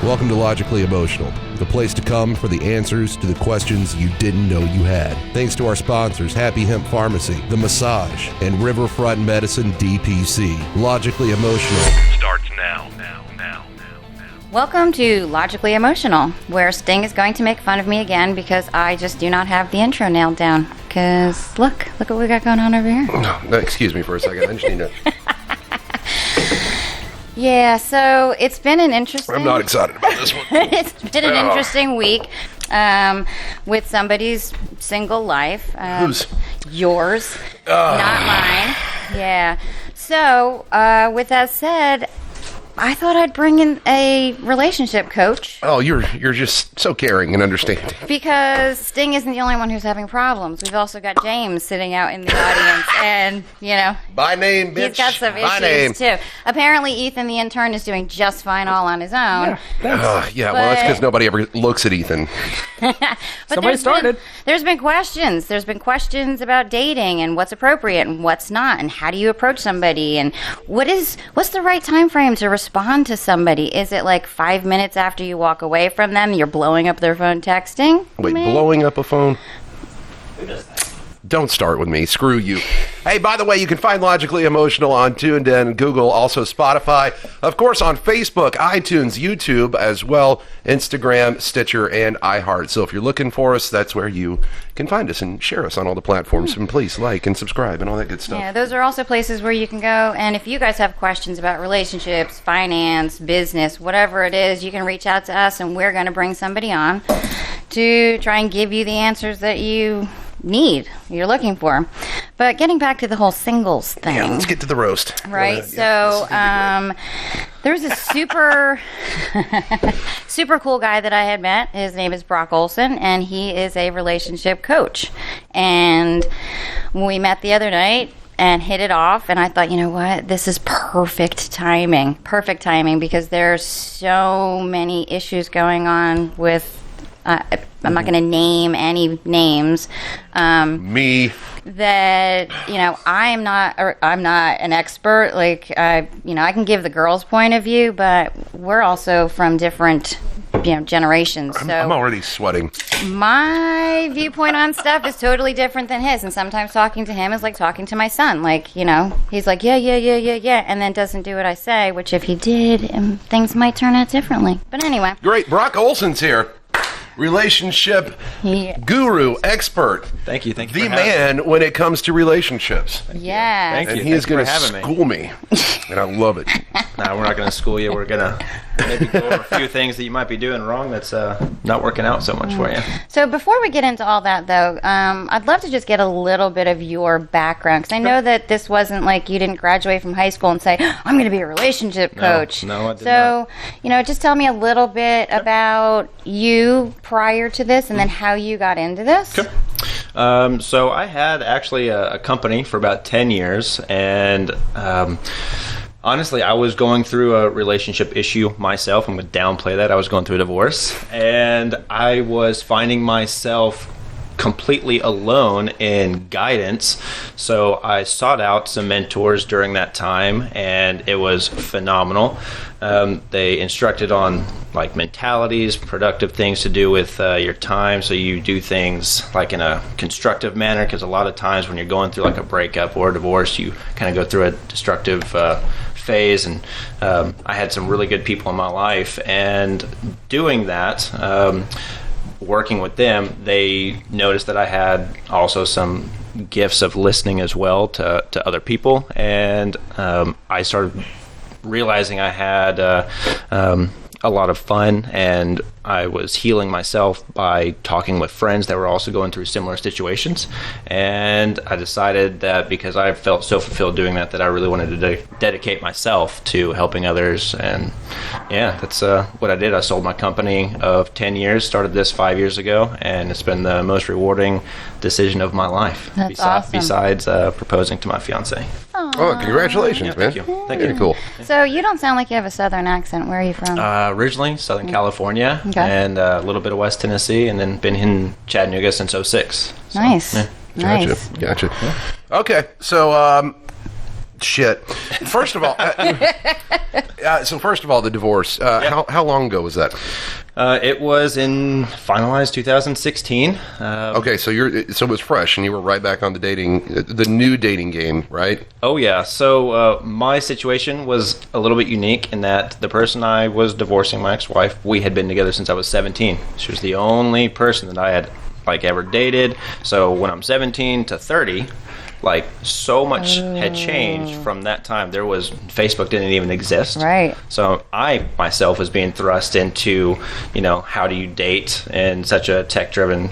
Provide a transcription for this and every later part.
Welcome to Logically Emotional, the place to come for the answers to the questions you didn't know you had. Thanks to our sponsors, Happy Hemp Pharmacy, The Massage, and Riverfront Medicine DPC. Logically Emotional starts now. Welcome to Logically Emotional, where Sting is going to make fun of me again because I just do not have the intro nailed down. Because look what we got going on over here. No, excuse me for a second. I just need to... Yeah, so it's been an interesting... I'm not excited about this one. It's been an interesting week with somebody's single life. Whose? Yours, not mine. Yeah. So, with that said, I thought I'd bring in a relationship coach. Oh, you're just so caring and understanding. Because Sting isn't the only one who's having problems. We've also got James sitting out in the audience, and, you know... By name, bitch. He's got some issues, too. Apparently, Ethan, the intern, is doing just fine all on his own. Well, that's because nobody ever looks at Ethan. Somebody started. There's been questions. There's been questions about dating and what's appropriate and what's not, and how do you approach somebody, and what's the right time frame to respond to somebody? Is it like 5 minutes after you walk away from them, you're blowing up their phone texting? Wait, blowing up a phone? Don't start with me. Screw you. Hey, by the way, you can find Logically Emotional on TuneIn, Google, also Spotify. Of course, on Facebook, iTunes, YouTube, as well, Instagram, Stitcher, and iHeart. So if you're looking for us, that's where you can find us and share us on all the platforms. And please like and subscribe and all that good stuff. Yeah, those are also places where you can go. And if you guys have questions about relationships, finance, business, whatever it is, you can reach out to us, and we're going to bring somebody on to try and give you the answers that you're looking for. But getting back to the whole singles thing. Yeah, let's get to the roast. Right. There's a super super cool guy that I had met. His name is Brock Olsen, and he is a relationship coach. And we met the other night and hit it off, and I thought, you know what, this is perfect timing because there's so many issues going on with I'm not going to name any names. Me. That, you know, I'm not an expert. Like, I can give the girls' point of view, but we're also from different, generations. I'm already sweating. My viewpoint on stuff is totally different than his, and sometimes talking to him is like talking to my son. Like, he's like, yeah, and then doesn't do what I say, which if he did, things might turn out differently. But anyway. Great. Brock Olsen's here. Relationship guru, expert. Thank you. The man when it comes to relationships. Yeah. Thank you. And he is going to school me. And I love it. No, we're not going to school you. We're going to maybe go over a few things that you might be doing wrong that's not working out so much for you. So before we get into all that, though, I'd love to just get a little bit of your background, because I know that this wasn't like you didn't graduate from high school and say, I'm going to be a relationship coach. No, I did not. So, just tell me a little bit about you prior to this and then how you got into this. Sure. So I had actually a company for about 10 years, and honestly, I was going through a relationship issue myself. I'm going to downplay that. I was going through a divorce, and I was finding myself completely alone in guidance. So I sought out some mentors during that time, and it was phenomenal. They instructed on like mentalities, productive things to do with your time, so you do things like in a constructive manner, because a lot of times when you're going through like a breakup or a divorce, you kind of go through a destructive phase. And I had some really good people in my life, and doing that, working with them, they noticed that I had also some gifts of listening as well to other people, and I started realizing I had a lot of fun, and I was healing myself by talking with friends that were also going through similar situations. And I decided that because I felt so fulfilled doing that I really wanted to dedicate myself to helping others. And yeah, that's what I did. I sold my company of 10 years, started this 5 years ago, and it's been the most rewarding decision of my life. That's awesome. Besides proposing to my fiance. Oh, congratulations, man. Thank you. Thank Very you. cool. So you don't sound like you have a southern accent. Where are you from? Originally, Southern California, Okay. and a little bit of West Tennessee, and then been in Chattanooga since 2006. So, Nice. yeah. Nice. Gotcha. Okay, so shit. First of all, the divorce. How long ago was that? It was finalized 2016. Okay, so it was fresh, and you were right back on the new dating game, right? Oh yeah. So my situation was a little bit unique in that the person I was divorcing, my ex-wife, we had been together since I was 17. She was the only person that I had ever dated. So when I'm 17 to 30. So much had changed from that time. Facebook didn't even exist. Right. So I myself was being thrust into, how do you date in such a tech-driven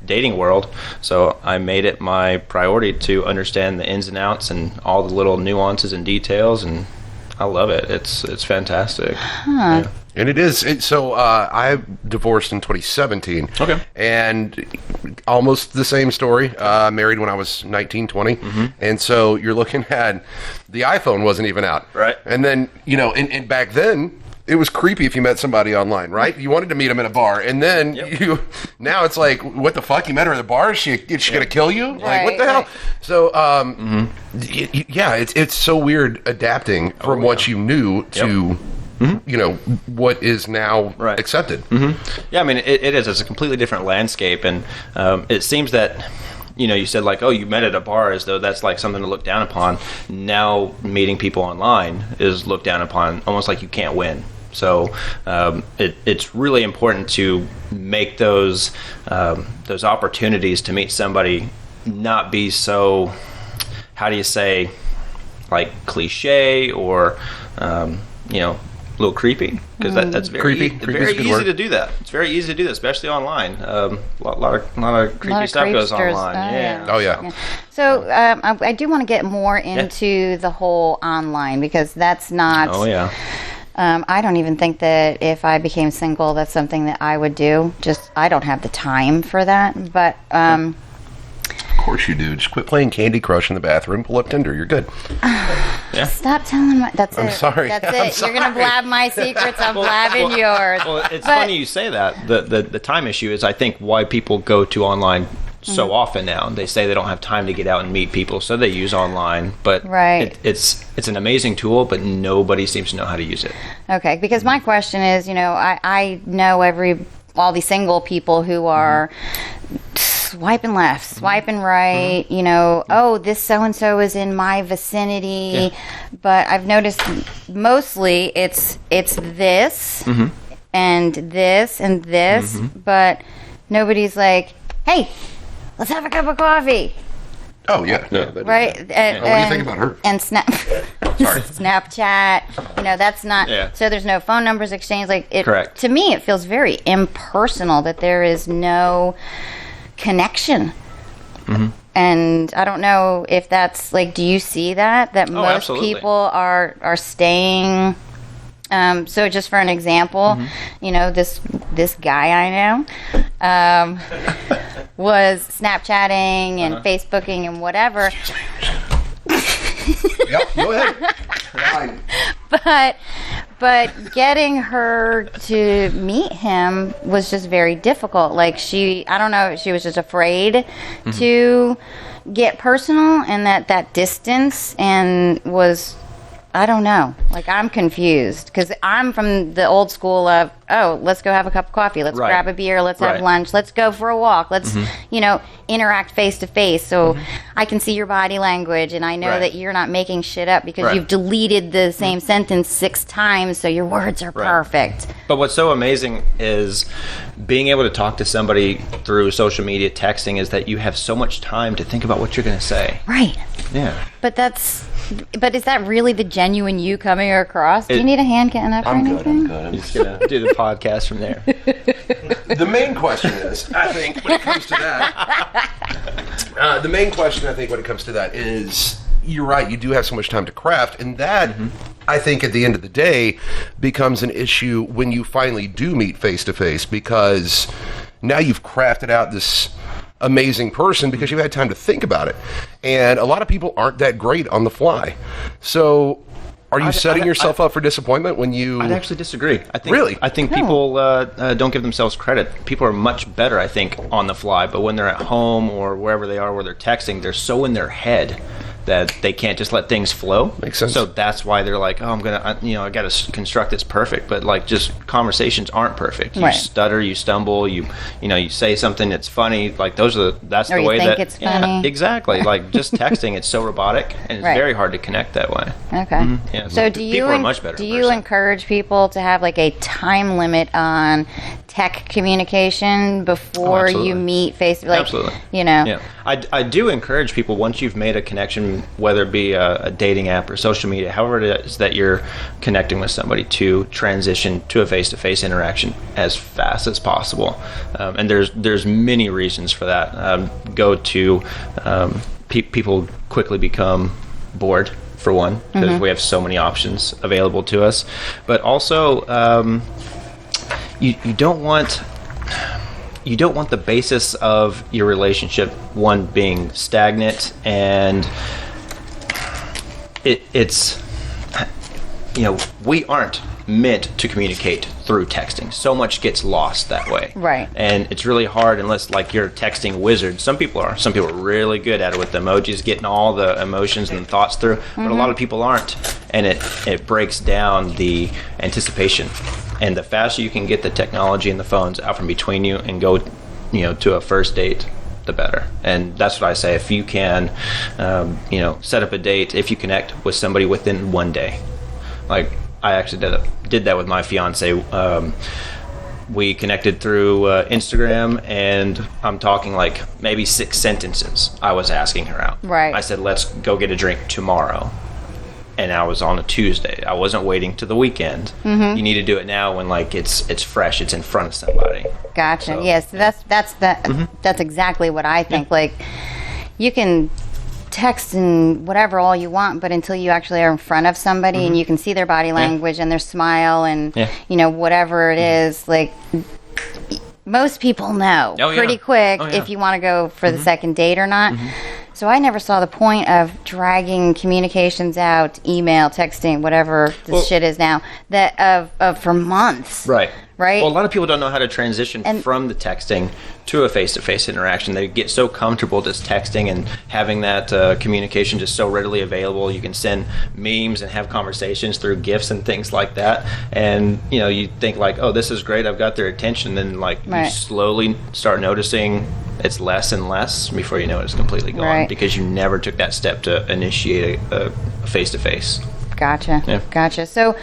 dating world. So I made it my priority to understand the ins and outs and all the little nuances and details, and I love it. It's fantastic. Huh. Yeah. And it is. I divorced in 2017. Okay. And almost the same story. Married when I was 19, 20. Mm-hmm. And so you're looking at the iPhone wasn't even out. Right. And then, and back then, it was creepy if you met somebody online, right? You wanted to meet them in a bar. And then now it's like, what the fuck? You met her at the bar? Is she going to kill you? Right, what the hell? right. So, it's so weird adapting from what you knew to... Mm-hmm. What is now accepted. Mm-hmm. Yeah, I mean, it is. It's a completely different landscape, and it seems that, you said you met at a bar as though that's something to look down upon. Now meeting people online is looked down upon almost like you can't win. So it's really important to make those opportunities to meet somebody not be so, how do you say, cliche or, a little creepy, because that's very easy to do that. It's very easy to do that, especially online. A lot of creepy stuff goes online. Oh yeah. So I do want to get more into the whole online, because that's not. Oh yeah. I don't even think that if I became single, that's something that I would do. Just I don't have the time for that. But of course you do. Just quit playing Candy Crush in the bathroom. Pull up Tinder. You're good. Stop telling my. That's it. I'm sorry. That's I'm it. sorry. You're gonna blab my secrets. I'm blabbing yours. Well, it's funny you say that. The time issue is, I think, why people go to online so often now. They say they don't have time to get out and meet people, so they use online. But it's an amazing tool, but nobody seems to know how to use it. Okay, because my question is, I know all these single people who are. Swiping left, swiping right, this so-and-so is in my vicinity, but I've noticed mostly it's this and this and this, but nobody's like, hey, let's have a cup of coffee. Oh, yeah. Right? What do you think about her? And Snapchat, that's not, so there's no phone numbers exchanged. Correct. To me, it feels very impersonal that there is no connection. And I don't know if that's do you see that most absolutely. people are staying so just for an example, this guy I know was Snapchatting and Facebooking and whatever. Yep, go ahead. But getting her to meet him was just very difficult. I don't know, she was just afraid to get personal, and that distance, and was, I don't know. I'm confused, because I'm from the old school of, let's go have a cup of coffee. Let's grab a beer. Let's have lunch. Let's go for a walk. Let's, interact face to face. So I can see your body language, and I know that you're not making shit up because you've deleted the same sentence 6 times, so your words are perfect. But what's so amazing is being able to talk to somebody through social media, texting, is that you have so much time to think about what you're going to say. Right. Yeah. But is that really the genuine you coming across? Do you need a hand getting up or anything? I'm good. I'm just going to do the podcast from there. The main question is, I think, when it comes to that, is, you're right, you do have so much time to craft, and that, I think, at the end of the day, becomes an issue when you finally do meet face-to-face, because now you've crafted out this amazing person because you've had time to think about it. And a lot of people aren't that great on the fly. So are you setting yourself up for disappointment when you... I'd actually disagree. I think No. people don't give themselves credit. People are much better, I think, on the fly. But when they're at home or wherever they are where they're texting, they're so in their head that they can't just let things flow. Makes sense. So that's why they're like, oh, I got to construct this perfect. But like, just conversations aren't perfect. You stutter, you stumble, you say something that's funny. Like that's or the way that it's funny. Exactly. Like just texting, it's so robotic and it's very hard to connect that way. Okay. Yeah, so do you encourage people to have like a time limit on tech communication before you meet face? Like, absolutely. Yeah. I do encourage people, once you've made a connection, whether it be a dating app or social media, however it is that you're connecting with somebody, to transition to a face-to-face interaction as fast as possible. And there's many reasons for that. People quickly become bored, for one, because we have so many options available to us. But also, you don't want the basis of your relationship, one, being stagnant, and it's we aren't meant to communicate through texting. So much gets lost that way. Right. And it's really hard unless like you're a texting wizard. Some people are. Some people are really good at it with the emojis, getting all the emotions and thoughts through. But a lot of people aren't. And it breaks down the anticipation. And the faster you can get the technology and the phones out from between you and go, to a first date, the better. And that's what I say. If you can, set up a date, if you connect with somebody within one day. Like, I actually did that with my fiance. We connected through Instagram, and I'm talking like maybe 6 sentences I was asking her out. Right. I said, let's go get a drink tomorrow. And I was on a Tuesday. I wasn't waiting to the weekend. You need to do it now when like it's fresh, it's in front of somebody. Gotcha. So, yes, that's exactly what I think. Like, you can text and whatever all you want, but until you actually are in front of somebody and you can see their body language and their smile and whatever it is, like, most people know pretty quick if you want to go for the second date or not. So I never saw the point of dragging communications out, email, texting, whatever this shit is now, for months. Right. Right? Well, a lot of people don't know how to transition from the texting to a face-to-face interaction. They get so comfortable just texting and having that communication just so readily available. You can send memes and have conversations through GIFs and things like that. And, you think like, oh, this is great. I've got their attention. Then, like, you slowly start noticing it's less and less before you know it's completely gone because you never took that step to initiate a face-to-face. Gotcha. Yeah. Gotcha. So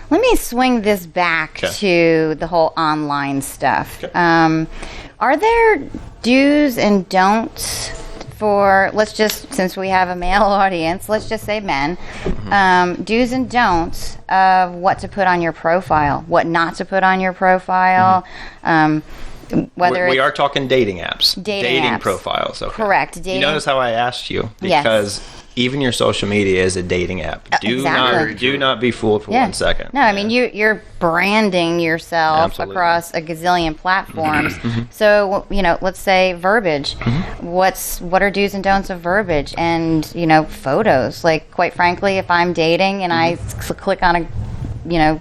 let me swing this back to the whole online stuff. Okay. Are there do's and don'ts for, since we have a male audience, let's just say men, do's and don'ts of what to put on your profile, what not to put on your profile, whether we are talking dating apps, dating apps. Profiles. Okay. Correct. You notice how I asked you? Because even your social media is a dating app. Do not be fooled for 1 second. No, I mean, you're branding yourself across a gazillion platforms. So, let's say verbiage. What are do's and don'ts of verbiage? And, photos. Like, quite frankly, if I'm dating and I click on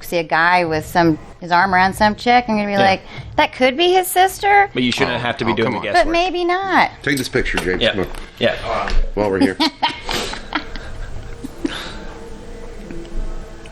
see a guy with his arm around some chick, I'm going to be like, that could be his sister. But you shouldn't have to be doing the guesswork. But maybe not. Take this picture, James. Yeah. Come on. Yeah. While we're here.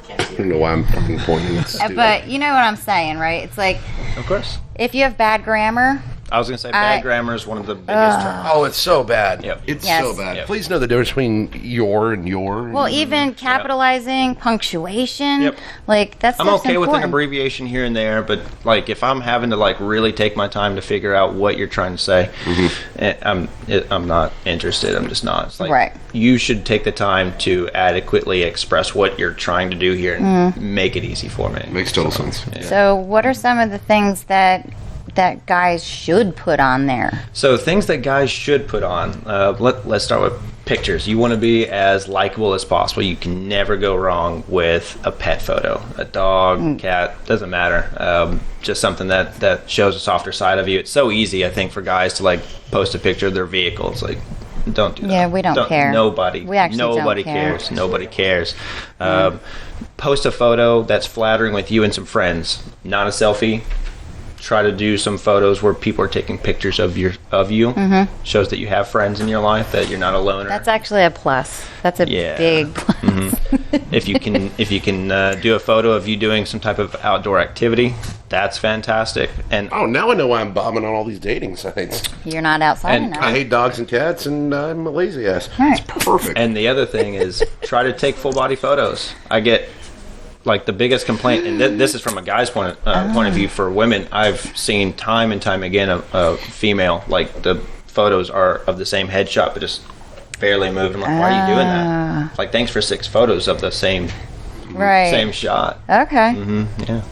I don't know why I'm fucking pointing this. But you know what I'm saying, right? It's like, of course, if you have bad grammar. I was going to say bad grammar is one of the biggest terms. Oh, it's so bad. Yep. It's so bad. Yep. Please know the difference between your and your. Well, even capitalizing, punctuation. Yep. Like, that's I'm okay with an abbreviation here and there, but like if I'm having to like really take my time to figure out what you're trying to say, I'm not interested. I'm just not. It's like you should take the time to adequately express what you're trying to do here and make it easy for me. Makes total sense. Yeah. So what are some of the things that guys should put on there? So things that guys should put on. Let's start with pictures. You want to be as likable as possible. You can never go wrong with a pet photo. A dog, cat, doesn't matter. Just something that shows a softer side of you. It's so easy, I think, for guys to like post a picture of their vehicle. It's like, don't do that. Yeah, we don't care. Nobody. We actually nobody don't care. cares. Nobody cares. Post a photo that's flattering with you and some friends. Not a selfie. try to do some photos where people are taking pictures of you. Mm-hmm. Shows that you have friends in your life, that you're not a loner. That's actually a plus. That's a big plus. Mm-hmm. If you can do a photo of you doing some type of outdoor activity, that's fantastic. And now I know why I'm bombing on all these dating sites. You're not outside And enough. I hate dogs and cats, and I'm a lazy ass. Right. It's perfect. And the other thing is, try to take full body photos. I get like the biggest complaint, and this is from a guy's point of view. For women, I've seen time and time again a female, like the photos are of the same headshot, but just barely moved. I'm like, why are you doing that? It's like, thanks for 6 photos of the same shot. Okay. Yeah.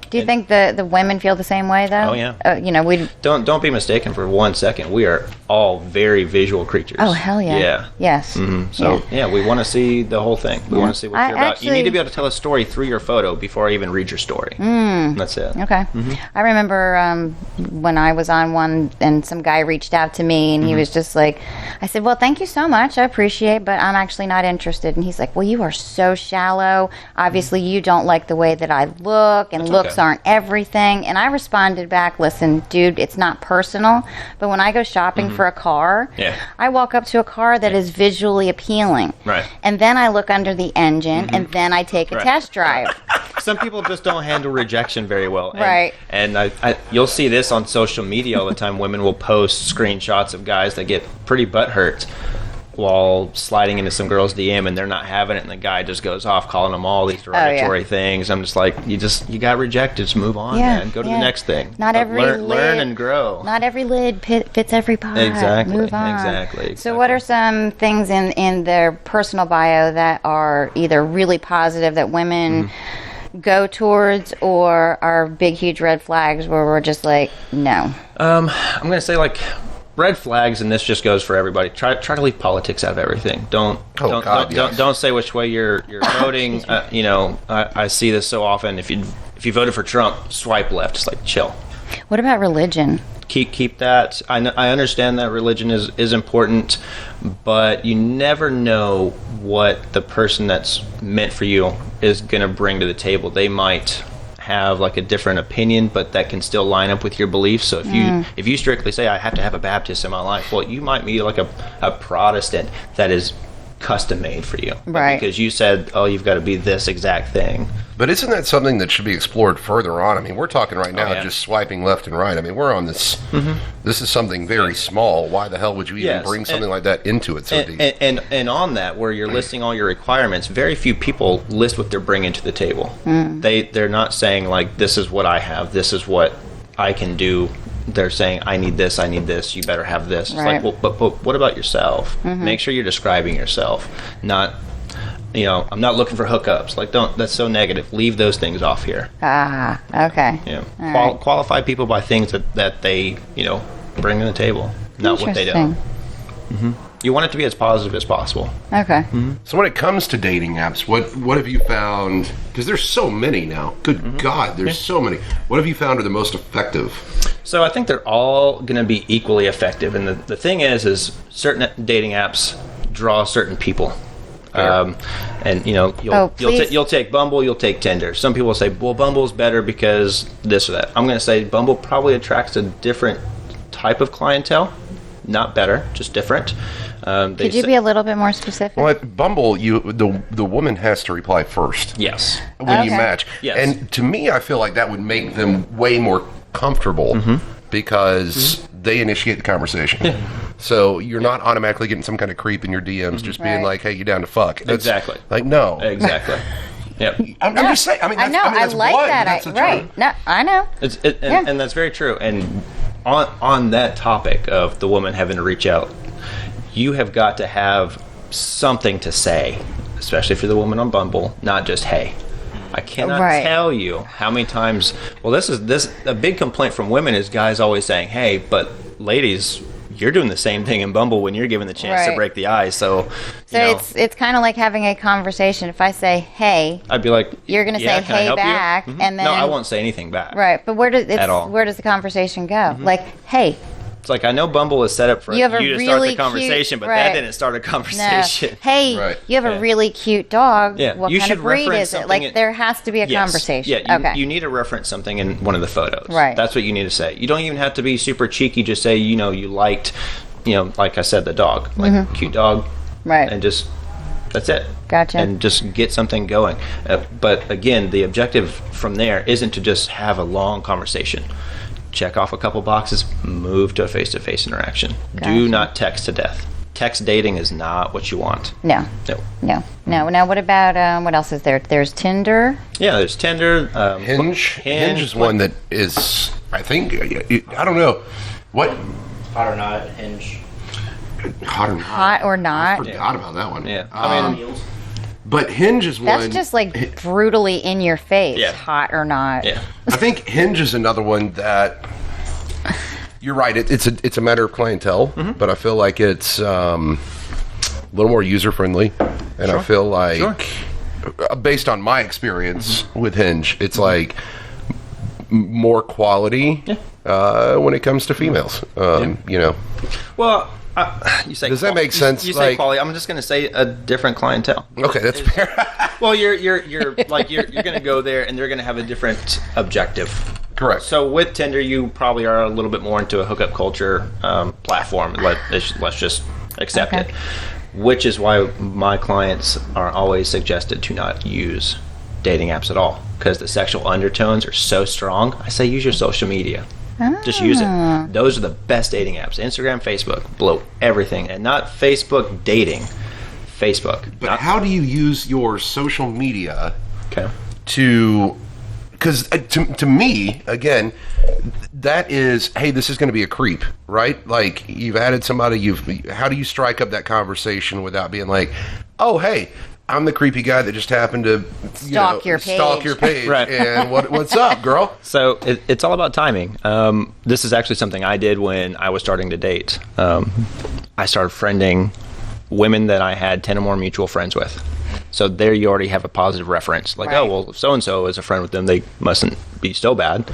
Do you think the women feel the same way, though? Oh, yeah. We Don't be mistaken for 1 second. We are all very visual creatures. Oh, hell yeah. Yeah. Yes. Mm-hmm. So, we want to see the whole thing. We want to see what you're about. You need to be able to tell a story through your photo before I even read your story. That's it. Okay. Mm-hmm. I remember when I was on one and some guy reached out to me and he was just like, I said, well, thank you so much. I appreciate it, but I'm actually not interested. And he's like, well, you are so shallow. Obviously, you don't like the way that I look, and looks aren't everything. And I responded back, listen, dude, it's not personal, but when I go shopping for a car, I walk up to a car that is visually appealing. Right. And then I look under the engine, and then I take a test drive. Some people just don't handle rejection very well. Right. And you'll see this on social media all the time. Women will post screenshots of guys that get pretty butthurt while sliding into some girl's DM, and they're not having it, and the guy just goes off calling them all these derogatory things. I'm just like, you got rejected. Just move on, man. Go to the next thing. Not every learn and grow. Not every lid fits every pot. Exactly. Move on. Exactly. So what are some things in their personal bio that are either really positive that women go towards, or are big, huge red flags where we're just like, no? I'm going to say, like, red flags, and this just goes for everybody. Try to leave politics out of everything. Don't say which way you're voting. I see this so often. If you voted for Trump, swipe left. Just like chill. What about religion? Keep that. I understand that religion is important, but you never know what the person that's meant for you is going to bring to the table. They might have like a different opinion, but that can still line up with your beliefs. So if you strictly say, I have to have a Baptist in my life, well, you might be like a Protestant that is custom made for you, right? Because you said, you've got to be this exact thing. But isn't that something that should be explored further on? I mean, we're talking right now just swiping left and right. I mean, we're on this. This is something very small. Why the hell would you even bring something like that into it so deep? And on that, where you're listing all your requirements, very few people list what they're bringing to the table. They're not saying, like, this is what I have, this is what I can do. They're saying, I need this, you better have this. It's like, well, but what about yourself? Make sure you're describing yourself, not, I'm not looking for hookups. Like, that's so negative. Leave those things off here. Okay. Yeah. Qualify people by things that they, bring to the table, not what they don't. You want it to be as positive as possible. Okay. So when it comes to dating apps, what have you found? Because there's so many now. Good God, there's so many. What have you found are the most effective? So I think they're all going to be equally effective. And the thing is certain dating apps draw certain people. And you'll take Bumble, you'll take Tinder. Some people say, well, Bumble's better because this or that. I'm going to say Bumble probably attracts a different type of clientele. Not better, just different. Could you be a little bit more specific? Well, at Bumble, the woman has to reply first. Yes. When you match. Yes. And to me, I feel like that would make them way more comfortable because they initiate the conversation. So you're not automatically getting some kind of creep in your DMs just being like, hey, you down to fuck. Exactly. Like, no. Exactly. Yep. I'm just saying. I mean, I know. I like blunt, that. No, I know. And that's very true. And on that topic of the woman having to reach out, you have got to have something to say, especially for the woman on Bumble, not just, hey. I cannot tell you how many times. Well, a big complaint from women is guys always saying, hey, but ladies, you're doing the same thing in Bumble when you're given the chance to break the ice. So it's kind of like having a conversation. If I say, hey, I'd be like, you're going to say, hey, back. And then, no, I won't say anything back. Right. But where does at all. Where does the conversation go? Like, hey, It's like, I know Bumble is set up for You have a you to start really the conversation, cute- but right. that didn't start a conversation. No. Hey, Right. you have a Yeah. really cute dog. Yeah. What You kind should of breed reference is it? something Like, there has to be a Yes. conversation. Yeah, Okay. you need to reference something in one of the photos. Right. That's what you need to say. You don't even have to be super cheeky. Just say, you liked, like I said, the dog. Like, cute dog. Right. And just, that's it. Gotcha. And just get something going. But again, the objective from there isn't to just have a long conversation. Check off a couple boxes, move to a face-to-face interaction. Gotcha. Do not text to death. Text dating is not what you want. No. No. Now, what about, what else is there? There's Tinder. Yeah, there's Tinder. Hinge is one that is, I think, I don't know. What? Hot or not, Hinge. Hot or not? Hot or not. I forgot about that one. Yeah. But Hinge is one. That's just like brutally in your face. Yeah. Hot or not. Yeah. I think Hinge is another one that you're right. It's a matter of clientele, but I feel like it's a little more user friendly, and I feel like based on my experience with Hinge, it's like more quality when it comes to females. Well, you say Does that make sense? You say Like- quality. I'm just going to say a different clientele. Okay, that's fair. Well, you're like you're going to go there, and they're going to have a different objective. Correct. So with Tinder, you probably are a little bit more into a hookup culture platform. Let's just accept Okay. it. Which is why my clients are always suggested to not use dating apps at all, because the sexual undertones are so strong. I say use your social media. Just use it. Those are the best dating apps. Instagram, Facebook, blow everything. And not Facebook dating. Facebook. But how do you use your social media Okay. to... Because to me, again, that is, hey, this is going to be a creep, right? Like, you've added somebody, how do you strike up that conversation without being like, oh, hey, I'm the creepy guy that just happened to Stalk your page. Right. And what's up, girl? So it's all about timing. This is actually something I did when I was starting to date. I started friending women that I had 10 or more mutual friends with. So there you already have a positive reference. Like, Right. oh, well, if so-and-so is a friend with them, they mustn't be so bad.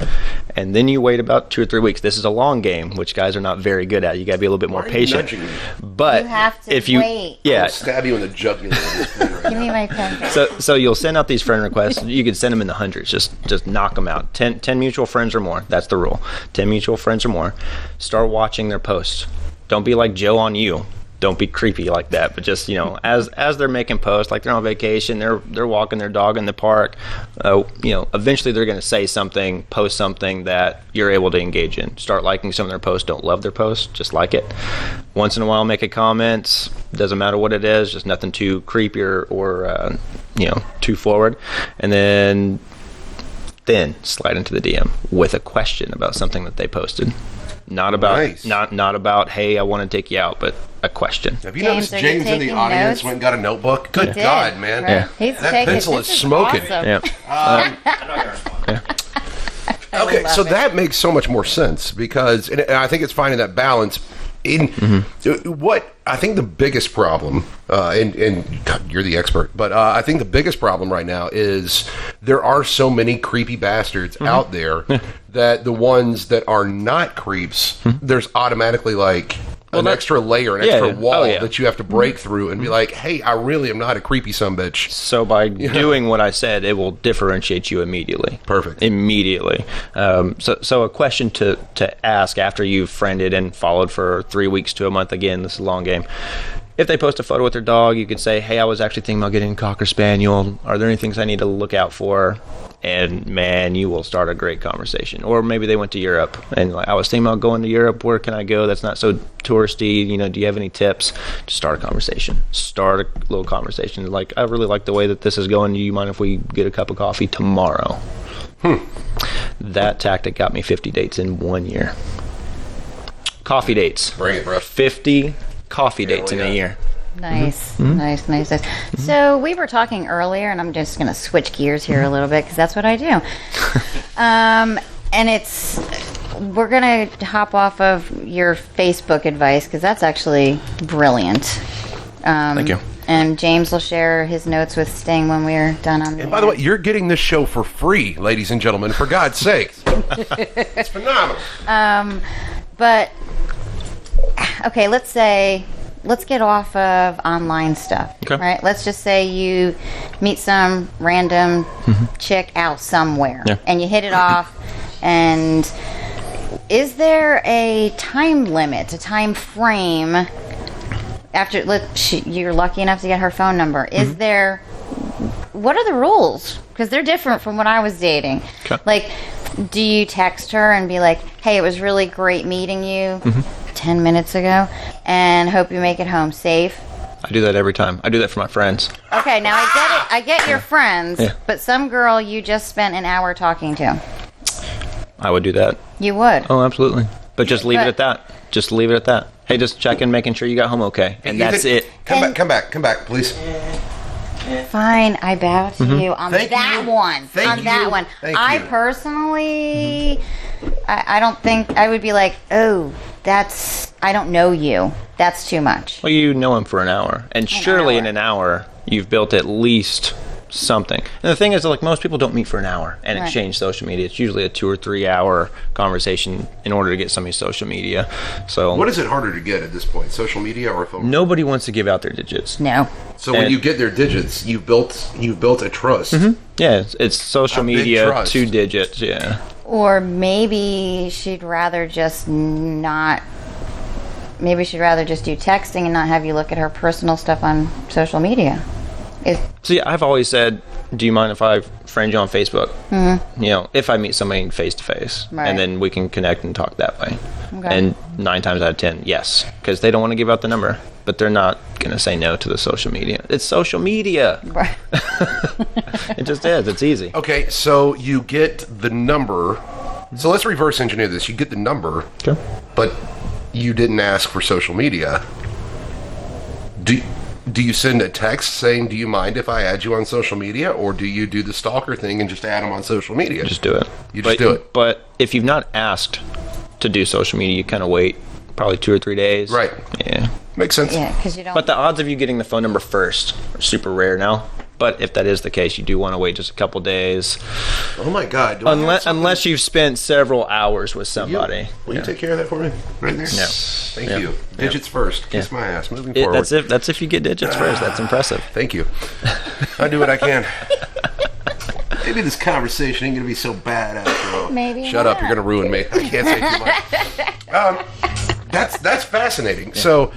And then you wait about 2 or 3 weeks. This is a long game, which guys are not very good at. You got to be a little bit more Why are you patient. nudging me? But You have to if you, wait. Yeah. I'll stab you in the jugular with this pen right Give now. me my pen. So you'll send out these friend requests. You could send them in the hundreds. Just knock them out. 10 mutual friends or more. That's the rule. 10 mutual friends or more. Start watching their posts. Don't be like Joe on you. Don't be creepy like that. But just, as they're making posts, like they're on vacation, they're walking their dog in the park. Eventually they're going to say something, post something that you're able to engage in. Start liking some of their posts. Don't love their posts. Just like it. Once in a while, make a comment. Doesn't matter what it is. Just nothing too creepy or too forward. And then slide into the DM with a question about something that they posted. Not about Nice. not about, hey, I want to take you out, but a question. Have you James, noticed are you James in the taking audience notes? went and got a notebook? Good Did, God, man. right? Yeah. He's That taking, pencil this is smoking. Awesome. Yeah. I know you're responding. Okay, love so it. that makes so much more sense because and I think it's finding that balance. In what I think the biggest problem, and God, you're the expert, but I think the biggest problem right now is there are so many creepy bastards out there that the ones that are not creeps, there's automatically like an extra layer, an extra wall that you have to break through and be like, hey, I really am not a creepy sumbitch. So by doing what I said, it will differentiate you immediately. Perfect. Immediately. So a question to ask after you've friended and followed for 3 weeks to a month. Again, this is a long game. If they post a photo with their dog, you could say, hey, I was actually thinking about getting a Cocker Spaniel. Are there any things I need to look out for? And, man, you will start a great conversation. Or maybe they went to Europe. And like, I was thinking about going to Europe. Where can I go that's not so touristy? Do you have any tips? Just start a conversation. Start a little conversation. Like, I really like the way that this is going. Do you mind if we get a cup of coffee tomorrow? That tactic got me 50 dates in 1 year. Coffee dates. Bring it, bro. 50 coffee dates in yeah. a year. Nice, nice. So we were talking earlier, and I'm just going to switch gears here a little bit because that's what I do. And we're going to hop off of your Facebook advice because that's actually brilliant. Thank you. And James will share his notes with Sting when we're done on. And by the way, you're getting this show for free, ladies and gentlemen, for God's sake. It's phenomenal. But okay, let's get off of online stuff. Okay. Right? Let's just say you meet some random chick out somewhere, Yeah. and you hit it off. And is there a time limit, a time frame? After you're lucky enough to get her phone number, is there? What are the rules? Because they're different from when I was dating. Okay. Like, do you text her and be like, "Hey, it was really great meeting you 10 minutes ago, and hope you make it home safe"? I do that every time. I do that for my friends. Okay, now I get it. I get your friends, Yeah. but some girl you just spent an hour talking to. I would do that. You would. Oh, absolutely. But just leave it But- at that. Just leave it at that. Hey, just check in, making sure you got home okay. And that's it. Come back, please. Fine, I bow to you on Thank that you. one. Thank on that you. one. Thank I you. personally, I don't think I would be like, oh, I don't know you. That's too much. Well, you know him for an hour. And surely in an hour, you've built at least something. And the thing is, like, most people don't meet for an hour and Right. exchange social media. It's usually a 2 or 3 hour conversation in order to get somebody's social media. So What is it harder to get at this point, social media or phone? nobody wants to give out their digits. No. So when And- you get their digits, you've built a trust. Yeah, it's social A big media, trust. 2 digits. Yeah. Or maybe she'd rather just not. Maybe she'd rather just do texting and not have you look at her personal stuff on social media. See, I've always said, do you mind if I friend you on Facebook? Mm-hmm. You know, if I meet somebody face to face, Right. and then we can connect and talk that way. Okay. And 9 times out of 10, yes, because they don't want to give out the number, but they're not going to say no to the social media. It's social media. Right. It just is. It's easy. Okay, so you get the number. So let's reverse engineer this. You get the number, Okay. but you didn't ask for social media. Do you send a text saying, "Do you mind if I add you on social media," or do you do the stalker thing and just add them on social media? Just do it. You just do it. But if you've not asked to do social media, you kind of wait probably 2 or 3 days. Right. Yeah. Makes sense. Yeah, because you don't. But the odds of you getting the phone number first are super rare now. But if that is the case, you do want to wait just a couple days, Oh my God! Do I have something- unless you've spent several hours with somebody. Will you take care of that for me? Right there. No. Thank Yeah. you. Digits first. Kiss Yeah. my ass. Moving forward. That's if you get digits first. That's impressive. Thank you. I do what I can. Maybe this conversation ain't gonna be so bad after all. Maybe Shut up! not. You're gonna ruin me. I can't say too much. That's fascinating. So,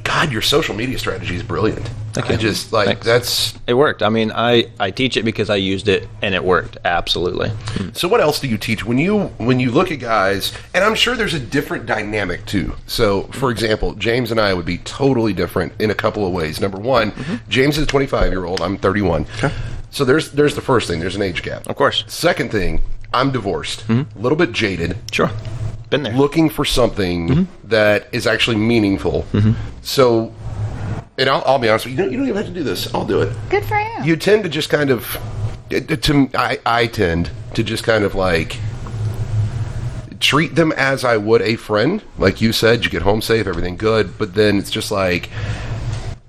God, your social media strategy is brilliant. Thank I you. just like Thanks. that's. It worked. I mean, I teach it because I used it and it worked. Absolutely. So what else do you teach when you look at guys? And I'm sure there's a different dynamic too. So for example, James and I would be totally different in a couple of ways. Number one, James is a 25-year-old. I'm 31. Okay. So there's the first thing. There's an age gap. Of course. Second thing, I'm divorced. A little bit jaded. Sure. Been there. Looking for something that is actually meaningful. So, and I'll be honest with you. You don't even have to do this. I'll do it. Good for you. You tend to just kind of, I tend to just kind of like treat them as I would a friend. Like you said, you get home safe, everything good. But then it's just like,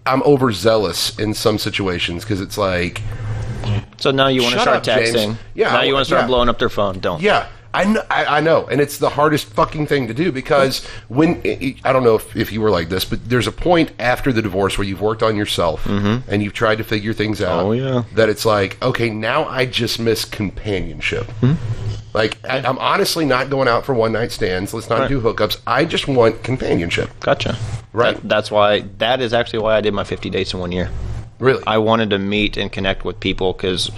I'm overzealous in some situations because it's like, So now you want to Shut start up, James. texting. Yeah, Now you want to start yeah. blowing up their phone. Don't. yeah. I know, and it's the hardest fucking thing to do because when I don't know if you were like this, but there's a point after the divorce where you've worked on yourself and you've tried to figure things out. Oh, yeah. That it's like, okay, now I just miss companionship. Like I'm honestly not going out for one night stands. Let's not Right. do hookups. I just want companionship. Gotcha. Right. That is actually why I did my 50 dates in 1 year. Really, I wanted to meet and connect with people because,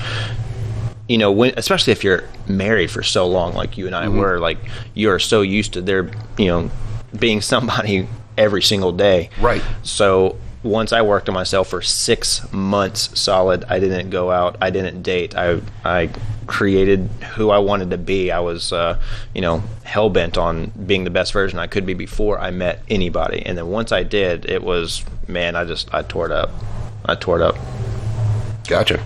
you know, especially if you're married for so long, like you and I were, like you're so used to there, you know, being somebody every single day. Right. So once I worked on myself for 6 months solid, I didn't go out, I didn't date, I created who I wanted to be. I was, you know, hell bent on being the best version I could be before I met anybody. And then once I did, it was, man, I tore it up. I tore it up. gotcha.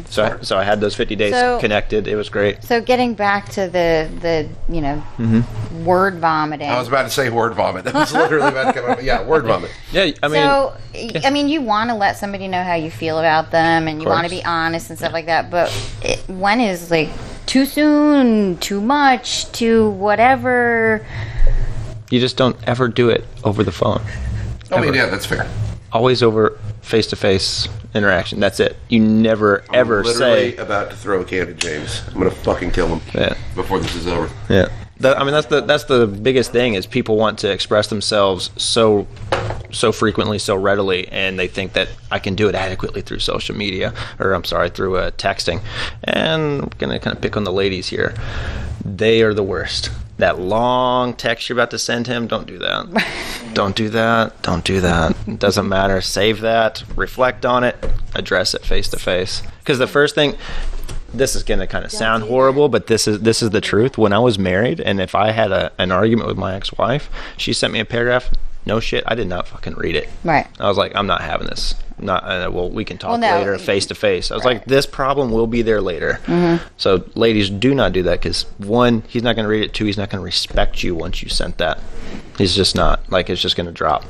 So I had those 50 days So- connected. It was great. So getting back to the you know word vomiting. I was about to say word vomit. That was literally about to come out. Yeah, word vomit. Yeah, I mean, So, I mean, you want to let somebody know how you feel about them, and you want to course. be honest and stuff like that. But when is like too soon, too much, too whatever? You just don't ever do it over the phone. I mean, yeah, that's fair. Always over face-to-face interaction. That's it. You never ever literally say. About to throw a can at James. I'm gonna fucking kill him. Yeah. Before this is over. Yeah. I mean, that's the biggest thing is people want to express themselves so frequently, so readily, and they think that I can do it adequately through social media, or I'm sorry, through texting. And I'm gonna kind of pick on the ladies here. They are the worst. That long text you're about to send him, don't do that. Don't do that. Don't do that. It doesn't matter. Save that. Reflect on it. Address it face to face. Because the first thing, this is going to kind of sound horrible, but this is the truth. When I was married, and if I had an argument with my ex-wife, she sent me a paragraph. No shit, I did not fucking read it. Right. I was like, I'm not having this. Well, we can talk later, face to face. I was like, this problem will be there later. Mm-hmm. So, ladies, do not do that because one, he's not going to read it. Two, he's not going to respect you once you sent that. He's just not. Like, it's just going to drop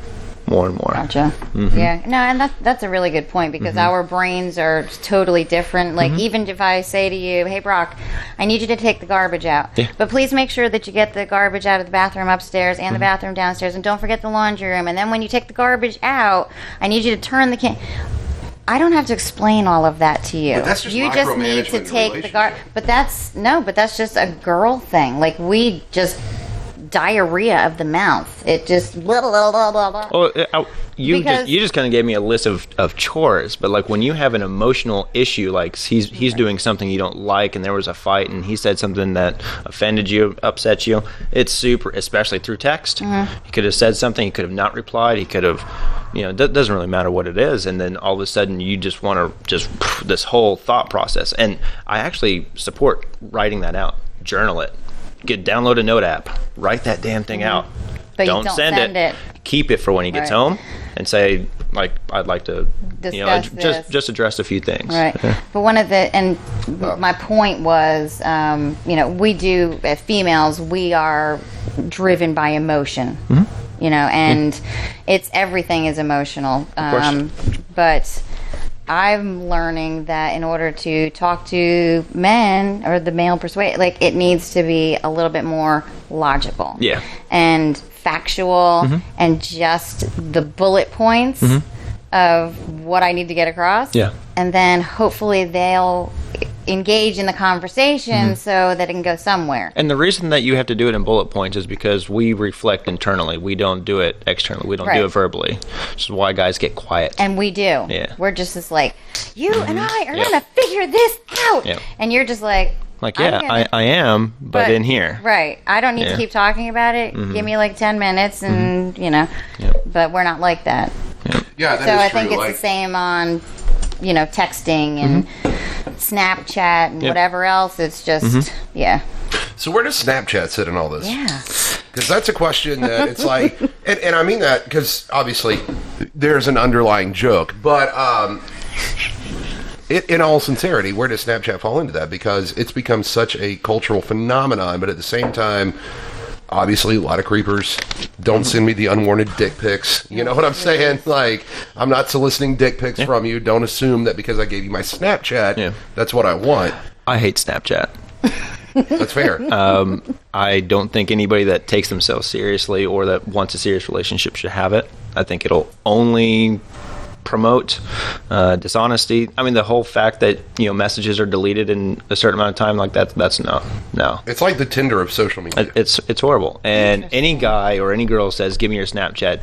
more and more. Gotcha. Mm-hmm. Yeah. No, and that's a really good point because our brains are totally different. Like, even if I say to you, hey, Brock, I need you to take the garbage out. Yeah. But please make sure that you get the garbage out of the bathroom upstairs and the bathroom downstairs. And don't forget the laundry room. And then when you take the garbage out, I need you to turn the can. I don't have to explain all of that to you. But that's just you just need to take the garbage. But that's just a girl thing. Like, we just diarrhea of the mouth. It just blah, blah, blah, blah, blah. Oh, you just kind of gave me a list of chores, but like when you have an emotional issue, like he's doing something you don't like, and there was a fight, and he said something that offended you, upset you. It's super, especially through text. He could have said something, he could have not replied, he could have, doesn't really matter what it is, and then all of a sudden you just want to this whole thought process. And I actually support writing that out, journal it. Download a note app, write that damn thing out. But don't send it. Keep it for when he gets home, and say, like, I'd like to, discuss just address a few things. Right. Yeah. But my point was, we do, as females, we are driven by emotion. And it's everything is emotional. But I'm learning that in order to talk to men or the male persuade, like, it needs to be a little bit more logical. Yeah. And factual and just the bullet points of what I need to get across. Yeah. And then hopefully they'll engage in the conversation so that it can go somewhere. And the reason that you have to do it in bullet points is because we reflect internally. We don't do it externally. We don't do it verbally. Which is why guys get quiet. And we do. Yeah. We're just this like, you and I are going to figure this out. Yep. And you're just like, I am, but in here. Right. I don't need to keep talking about it. Give me like 10 minutes and, but we're not like that. Yeah, that so is I true. think it's the same on, texting and Snapchat and whatever else. It's just, So where does Snapchat sit in all this? Yeah. Because that's a question that it's like, and I mean that because obviously there's an underlying joke, but in all sincerity, where does Snapchat fall into that? Because it's become such a cultural phenomenon, but at the same time, obviously, a lot of creepers don't send me the unwanted dick pics. You know what I'm saying? Like, I'm not soliciting dick pics from you. Don't assume that because I gave you my Snapchat, that's what I want. I hate Snapchat. That's fair. I don't think anybody that takes themselves seriously or that wants a serious relationship should have it. I think it'll only promote dishonesty. I mean, the whole fact that messages are deleted in a certain amount of time, like that's no. It's like the Tinder of social media. It's horrible. And any guy or any girl says, "Give me your Snapchat,"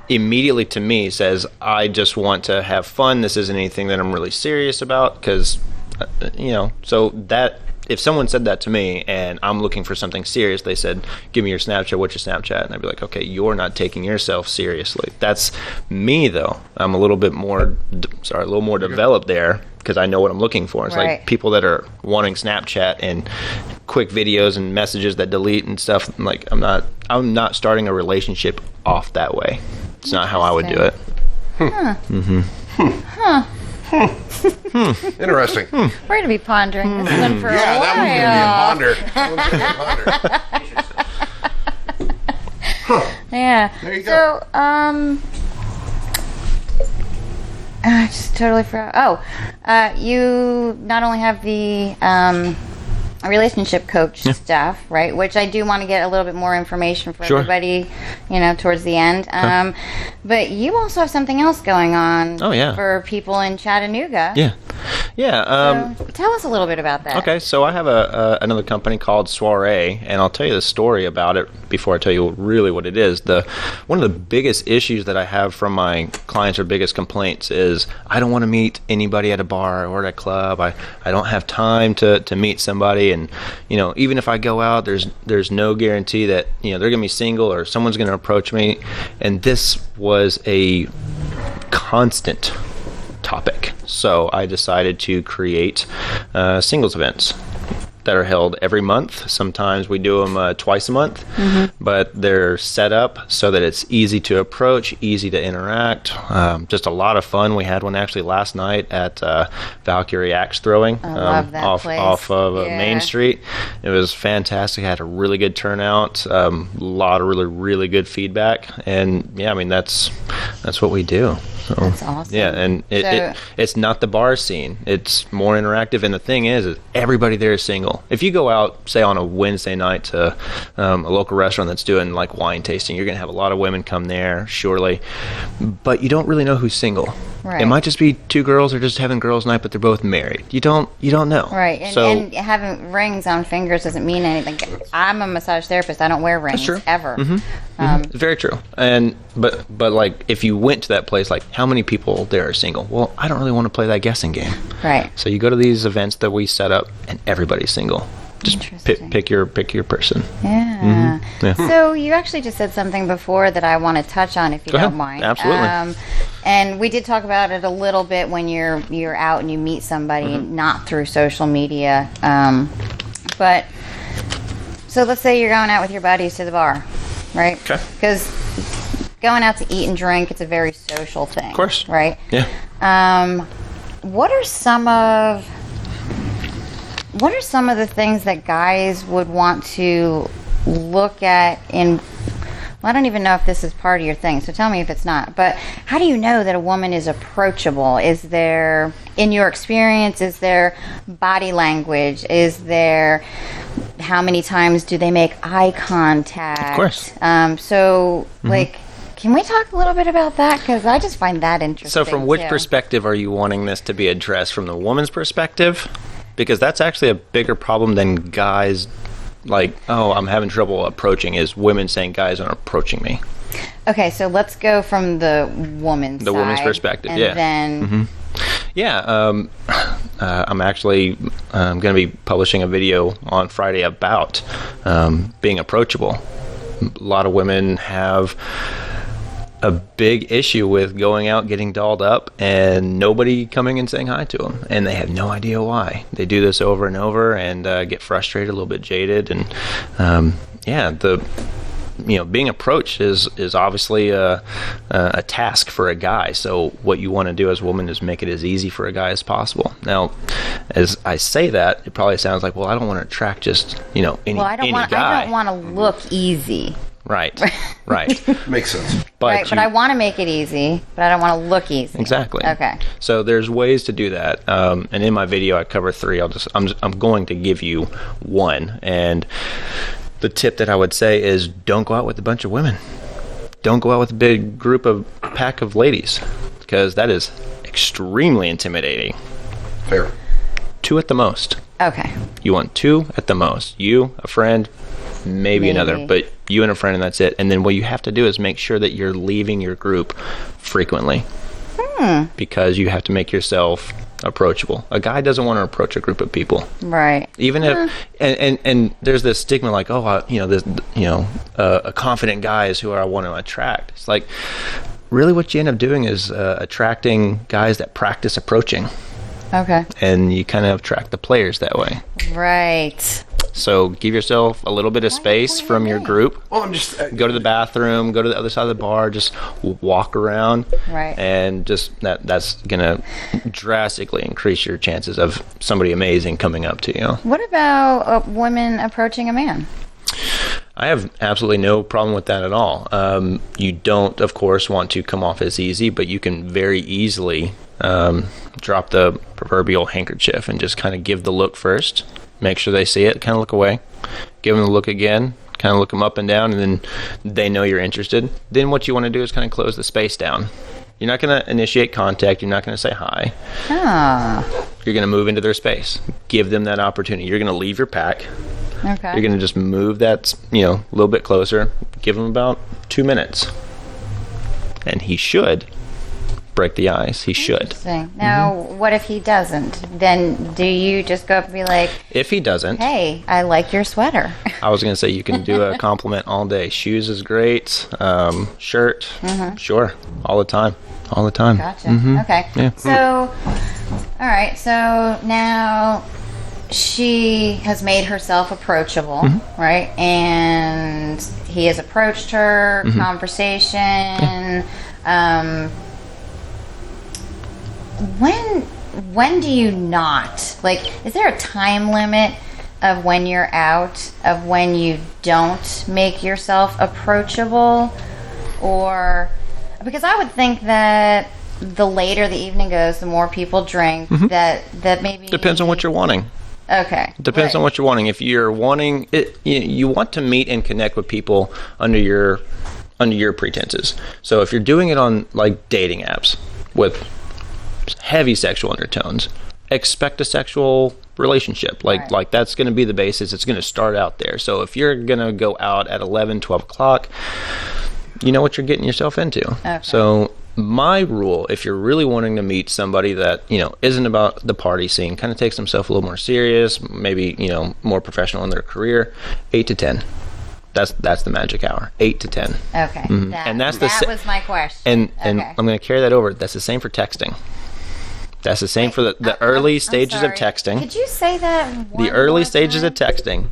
immediately to me says, "I just want to have fun. This isn't anything that I'm really serious about." Because so that. If someone said that to me and I'm looking for something serious, they said, "Give me your Snapchat. What's your Snapchat?" And I'd be like, "Okay, you're not taking yourself seriously." That's me, though. I'm a little more developed there because I know what I'm looking for. It's like people that are wanting Snapchat and quick videos and messages that delete and stuff. Like I'm not starting a relationship off that way. It's not how I would do it. Interesting. We're going to be pondering this one for a while. That one's going to be a ponder. Yeah. There you go. So, I just totally forgot. You not only have the relationship coach stuff, right? Which I do want to get a little bit more information for everybody, towards the end. But you also have something else going on for people in Chattanooga. Yeah. So tell us a little bit about that. Okay, so I have another company called Soiree, and I'll tell you the story about it before I tell you really what it is. One of the biggest issues that I have from my clients, or biggest complaints, is I don't want to meet anybody at a bar or at a club. I don't have time to meet somebody, and even if I go out, there's no guarantee that they're gonna be single or someone's gonna approach me. And this was a constant topic, so I decided to create singles events that are held every month. Sometimes we do them twice a month, but they're set up so that it's easy to approach, easy to interact, just a lot of fun. We had one actually last night at Valkyrie Axe Throwing off of Main Street. It was fantastic. Had a really good turnout, a lot of really, really good feedback, and that's what we do. So, that's awesome. Yeah, and it's not the bar scene. It's more interactive, and the thing is everybody there is single. If you go out, say, on a Wednesday night to a local restaurant that's doing like wine tasting, you're going to have a lot of women come there, surely, but you don't really know who's single. Right. It might just be two girls or just having girls' night, but they're both married. You don't know. Right, and having rings on fingers doesn't mean anything. I'm a massage therapist. I don't wear rings ever. Very true. And but like if you went to that place, like how many people there are single? Well, I don't really want to play that guessing game. Right. So you go to these events that we set up, and everybody's single. Just pick your person. Yeah. So you actually just said something before that I want to touch on, if you don't mind. Absolutely. And we did talk about it a little bit when you're out and you meet somebody, not through social media. But so let's say you're going out with your buddies to the bar, right? Okay. Because going out to eat and drink, it's a very social thing. Of course. Right? Yeah. What are some of the things that guys would want to look at in... Well, I don't even know if this is part of your thing, so tell me if it's not. But how do you know that a woman is approachable? Is there, in your experience, is there body language? Is there... How many times do they make eye contact? Of course. Can we talk a little bit about that? Because I just find that interesting. So from which perspective are you wanting this to be addressed? From the woman's perspective? Because that's actually a bigger problem than guys like, oh, I'm having trouble approaching, is women saying guys aren't approaching me. Okay, so let's go from the woman's side. The woman's perspective, and then... I'm actually going to be publishing a video on Friday about being approachable. A lot of women have a big issue with going out, getting dolled up, and nobody coming and saying hi to them, and they have no idea why. They do this over and over and get frustrated, a little bit jaded, and being approached is obviously a task for a guy. So what you want to do as a woman is make it as easy for a guy as possible. Now, as I say that, it probably sounds like, well, I don't want to attract just any guy. I don't want to look easy. Right. Makes sense. But I want to make it easy, but I don't want to look easy. Exactly. Okay. So there's ways to do that, and in my video I cover 3. I'm going to give you one, and the tip that I would say is don't go out with a bunch of women. Don't go out with a big pack of ladies, because that is extremely intimidating. Fair. 2 at the most. Okay. You want 2 at the most. You, a friend, maybe another, but you and a friend, and that's it. And then what you have to do is make sure that you're leaving your group frequently, because you have to make yourself approachable. A guy doesn't want to approach a group of people, right? Even if and there's this stigma like, a confident guy is who I want to attract. It's like, really what you end up doing is attracting guys that practice approaching. Okay. And you kind of attract the players that way. Right. So give yourself a little bit of space from your group. Well, I'm just go to the bathroom, go to the other side of the bar, just walk around, right? And just that's gonna drastically increase your chances of somebody amazing coming up to you. What about women approaching a man? I have absolutely no problem with that at all. You don't, of course, want to come off as easy, but you can very easily drop the proverbial handkerchief and just kind of give the look first. Make sure they see it, kind of look away. Give them the look again, kind of look them up and down, and then they know you're interested. Then what you want to do is kind of close the space down. You're not going to initiate contact. You're not going to say hi. You're going to move into their space. Give them that opportunity. You're going to leave your pack. Okay. You're going to just move that, a little bit closer. Give them about 2 minutes. And he should break the ice. He should. Interesting. Now, what if he doesn't? Then do you just go up and be like, if he doesn't, hey, I like your sweater? I was going to say you can do a compliment all day. Shoes is great. Shirt, sure, all the time. All the time. Gotcha. Okay. Yeah. So, all right. So now she has made herself approachable, right? And he has approached her, conversation. When do you not? Like, is there a time limit of when you're out, of when you don't make yourself approachable? Or, because I would think that the later the evening goes, the more people drink, that maybe... Depends on what you're wanting. Okay. Depends on what you're wanting. If you're wanting it, you want to meet and connect with people under your pretenses. So if you're doing it on like dating apps with heavy sexual undertones, expect a sexual relationship. Like that's going to be the basis. It's going to start out there. So if you're going to go out at 11, 12 o'clock, you know what you're getting yourself into. Okay. So my rule, if you're really wanting to meet somebody that, isn't about the party scene, kind of takes themselves a little more serious, maybe, more professional in their career, 8 to 10. That's the magic hour, 8 to 10. Okay. And that was my question. And I'm going to carry that over. That's the same for texting. That's the same for the early stages of texting. Could you say that the early stages of texting,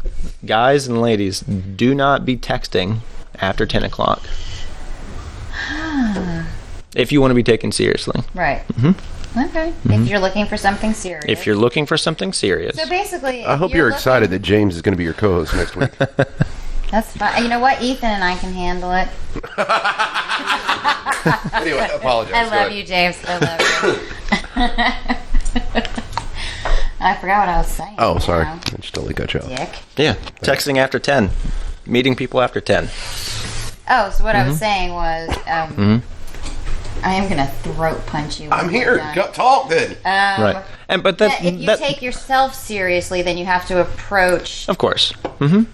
guys and ladies, do not be texting after 10 o'clock. If you want to be taken seriously. Right. Okay. If you're looking for something serious. If you're looking for something serious. So basically, I hope you're excited that James is going to be your co-host next week. That's fine. You know what? Ethan and I can handle it. Anyway, I apologize. I love you, James. I love you. I forgot what I was saying. Oh, sorry. I just totally cut you off. Dick. Yeah. Texting after 10. Meeting people after 10. Oh, so what I was saying was... I am gonna throat punch you. I'm here. Go, talk then. Right. But if you take yourself seriously, then you have to approach. Of course.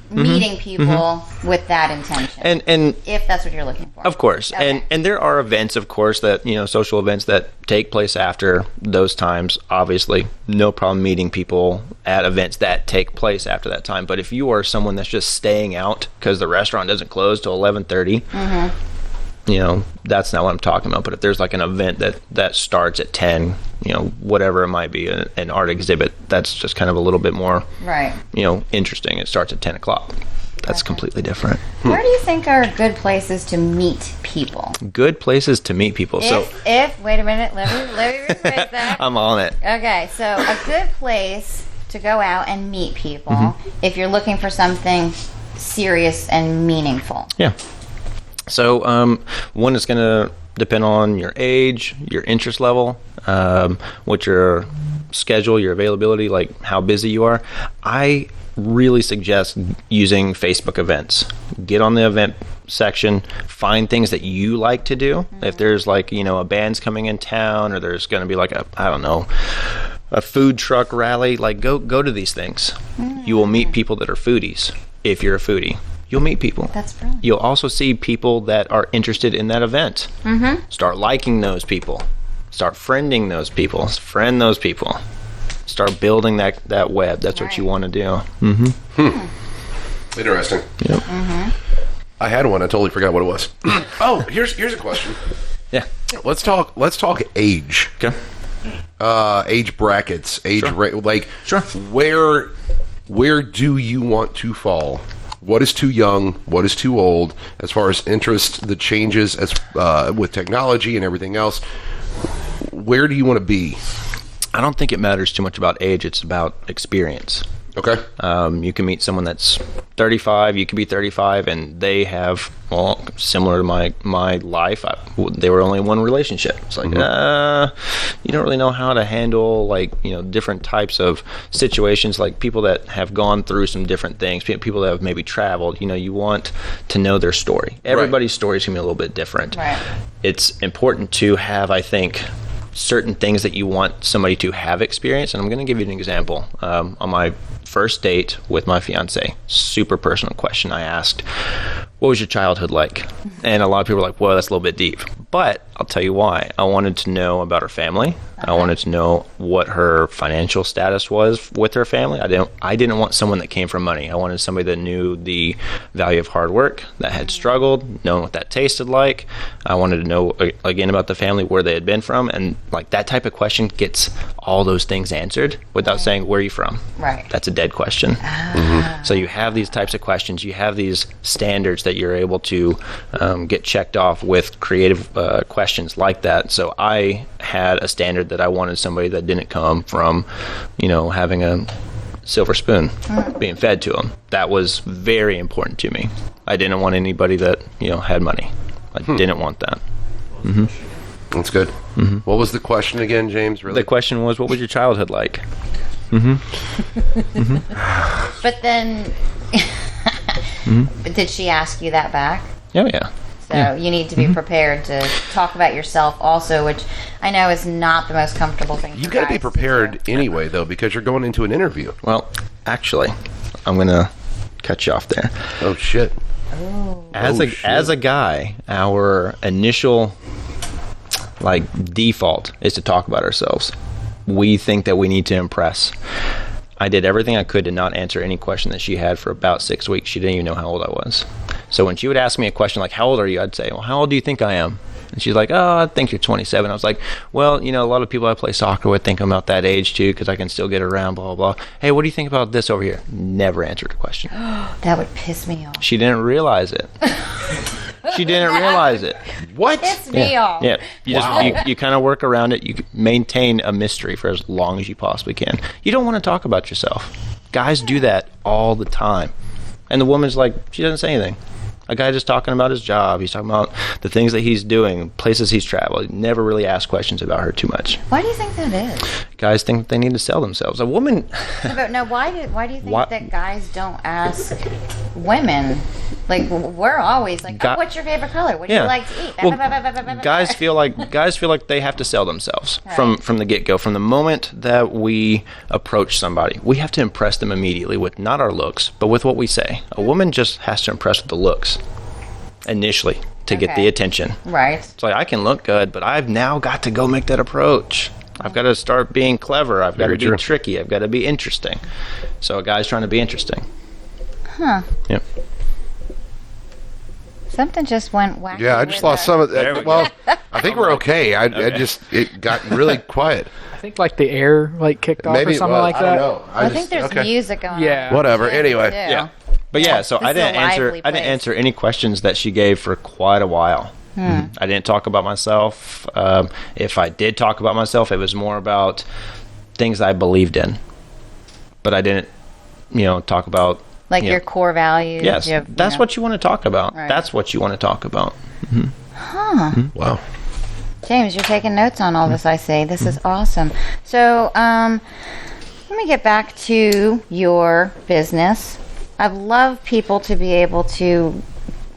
Meeting people with that intention. And if that's what you're looking for. Of course. Okay. And there are events, of course, that social events that take place after those times. Obviously, no problem meeting people at events that take place after that time. But if you are someone that's just staying out because the restaurant doesn't close till 11:30. That's not what I'm talking about. But if there's like an event that starts at 10, whatever it might be, an art exhibit, that's just kind of a little bit more, right? Interesting. It starts at 10 o'clock. That's completely different. Where do you think are good places to meet people? Good places to meet people. If wait a minute, let me rephrase that. I'm on it. Okay, so a good place to go out and meet people if you're looking for something serious and meaningful. Yeah. So, one is going to depend on your age, your interest level, what your schedule, your availability, like how busy you are. I really suggest using Facebook events. Get on the event section, find things that you like to do. If there's like, a band's coming in town, or there's going to be like a food truck rally, like go to these things. You will meet people that are foodies if you're a foodie. You'll meet people. That's brilliant. You'll also see people that are interested in that event. Start liking those people. Start friending those people. Friend those people. Start building that web. That's what you want to do. Interesting. Yep. I had one. I totally forgot what it was. Oh, here's a question. Yeah. Let's talk age. Okay. Age brackets. Age Sure. Where do you want to fall? What is too young? What is too old? As far as interest, the changes as with technology and everything else, where do you want to be? I don't think it matters too much about age. It's about experience. Okay. You can meet someone that's 35. You could be 35, and they have, well, similar to my life. They were only in one relationship. It's like, you don't really know how to handle, like, different types of situations, like people that have gone through some different things, people that have maybe traveled. You want to know their story. Everybody's story is going to be a little bit different. Right. It's important to have, I think, certain things that you want somebody to have experienced. And I'm going to give you an example. On my first date with my fiance, super personal question I asked, what was your childhood like? And a lot of people were like, well, that's a little bit deep. But I'll tell you why. I wanted to know about her family. I wanted to know what her financial status was with her family. I didn't want someone that came from money. I wanted somebody that knew the value of hard work, that had struggled, known what that tasted like. I wanted to know, again, about the family, where they had been from. And like that type of question gets all those things answered without saying, where are you from? Right. That's a dead question. So you have these types of questions. You have these standards that you're able to get checked off with creative questions like that. So I had a standard that I wanted somebody that didn't come from, having a silver spoon being fed to them. That was very important to me. I didn't want anybody that, had money. I didn't want that. That's good. What was the question again, James? Really? The question was, what was your childhood like? But then, but did she ask you that back? Oh, yeah. So you need to be prepared to talk about yourself also, which I know is not the most comfortable thing. You've got to be prepared anyway, though, because you're going into an interview. Well, actually, I'm going to cut you off there. Oh, shit. As a guy, our initial default is to talk about ourselves. We think that we need to impress. I did everything I could to not answer any question that she had for about 6 weeks. She didn't even know how old I was. So when she would ask me a question like, how old are you? I'd say, well, how old do you think I am? And she's like, oh, I think you're 27. I was like, well, a lot of people I play soccer with think I'm about that age too, because I can still get around, blah, blah, blah. Hey, what do you think about this over here? Never answered a question. That would piss me off. She didn't realize it. She didn't realize it. What? Piss me off. Yeah. You kind of work around it. You maintain a mystery for as long as you possibly can. You don't want to talk about yourself. Guys do that all the time. And the woman's like, she doesn't say anything. A guy just talking about his job. He's talking about the things that he's doing, places he's traveled. He never really asks questions about her too much. Why do you think that is? Guys think they need to sell themselves. A woman... But why do you think that guys don't ask women? Like, we're always like, what's your favorite color? What do you like to eat? Well, guys feel like they have to sell themselves from the get-go. From the moment that we approach somebody, we have to impress them immediately with not our looks, but with what we say. A woman just has to impress with the looks initially to get the attention. Right. It's like, I can look good, but I've now got to go make that approach. I've got to start being clever. I've got to be tricky. I've got to be interesting. So a guy's trying to be interesting. Huh. Yep. Something just went wacky. Yeah, I just lost some of that. Well, I think we're okay. It got really quiet. I think the air kicked off or something like that. I don't know. I think there's music going on. Yeah. Whatever. Anyway. Yeah. But yeah, so I didn't answer any questions that she gave for quite a while. I didn't talk about myself. If I did talk about myself, it was more about things I believed in. But I didn't, talk about your core values. Yes, that's what you want to talk about. Right. That's what you want to talk about. Wow. James, you're taking notes on all this, I see. This is awesome. So let me get back to your business. I'd love people to be able to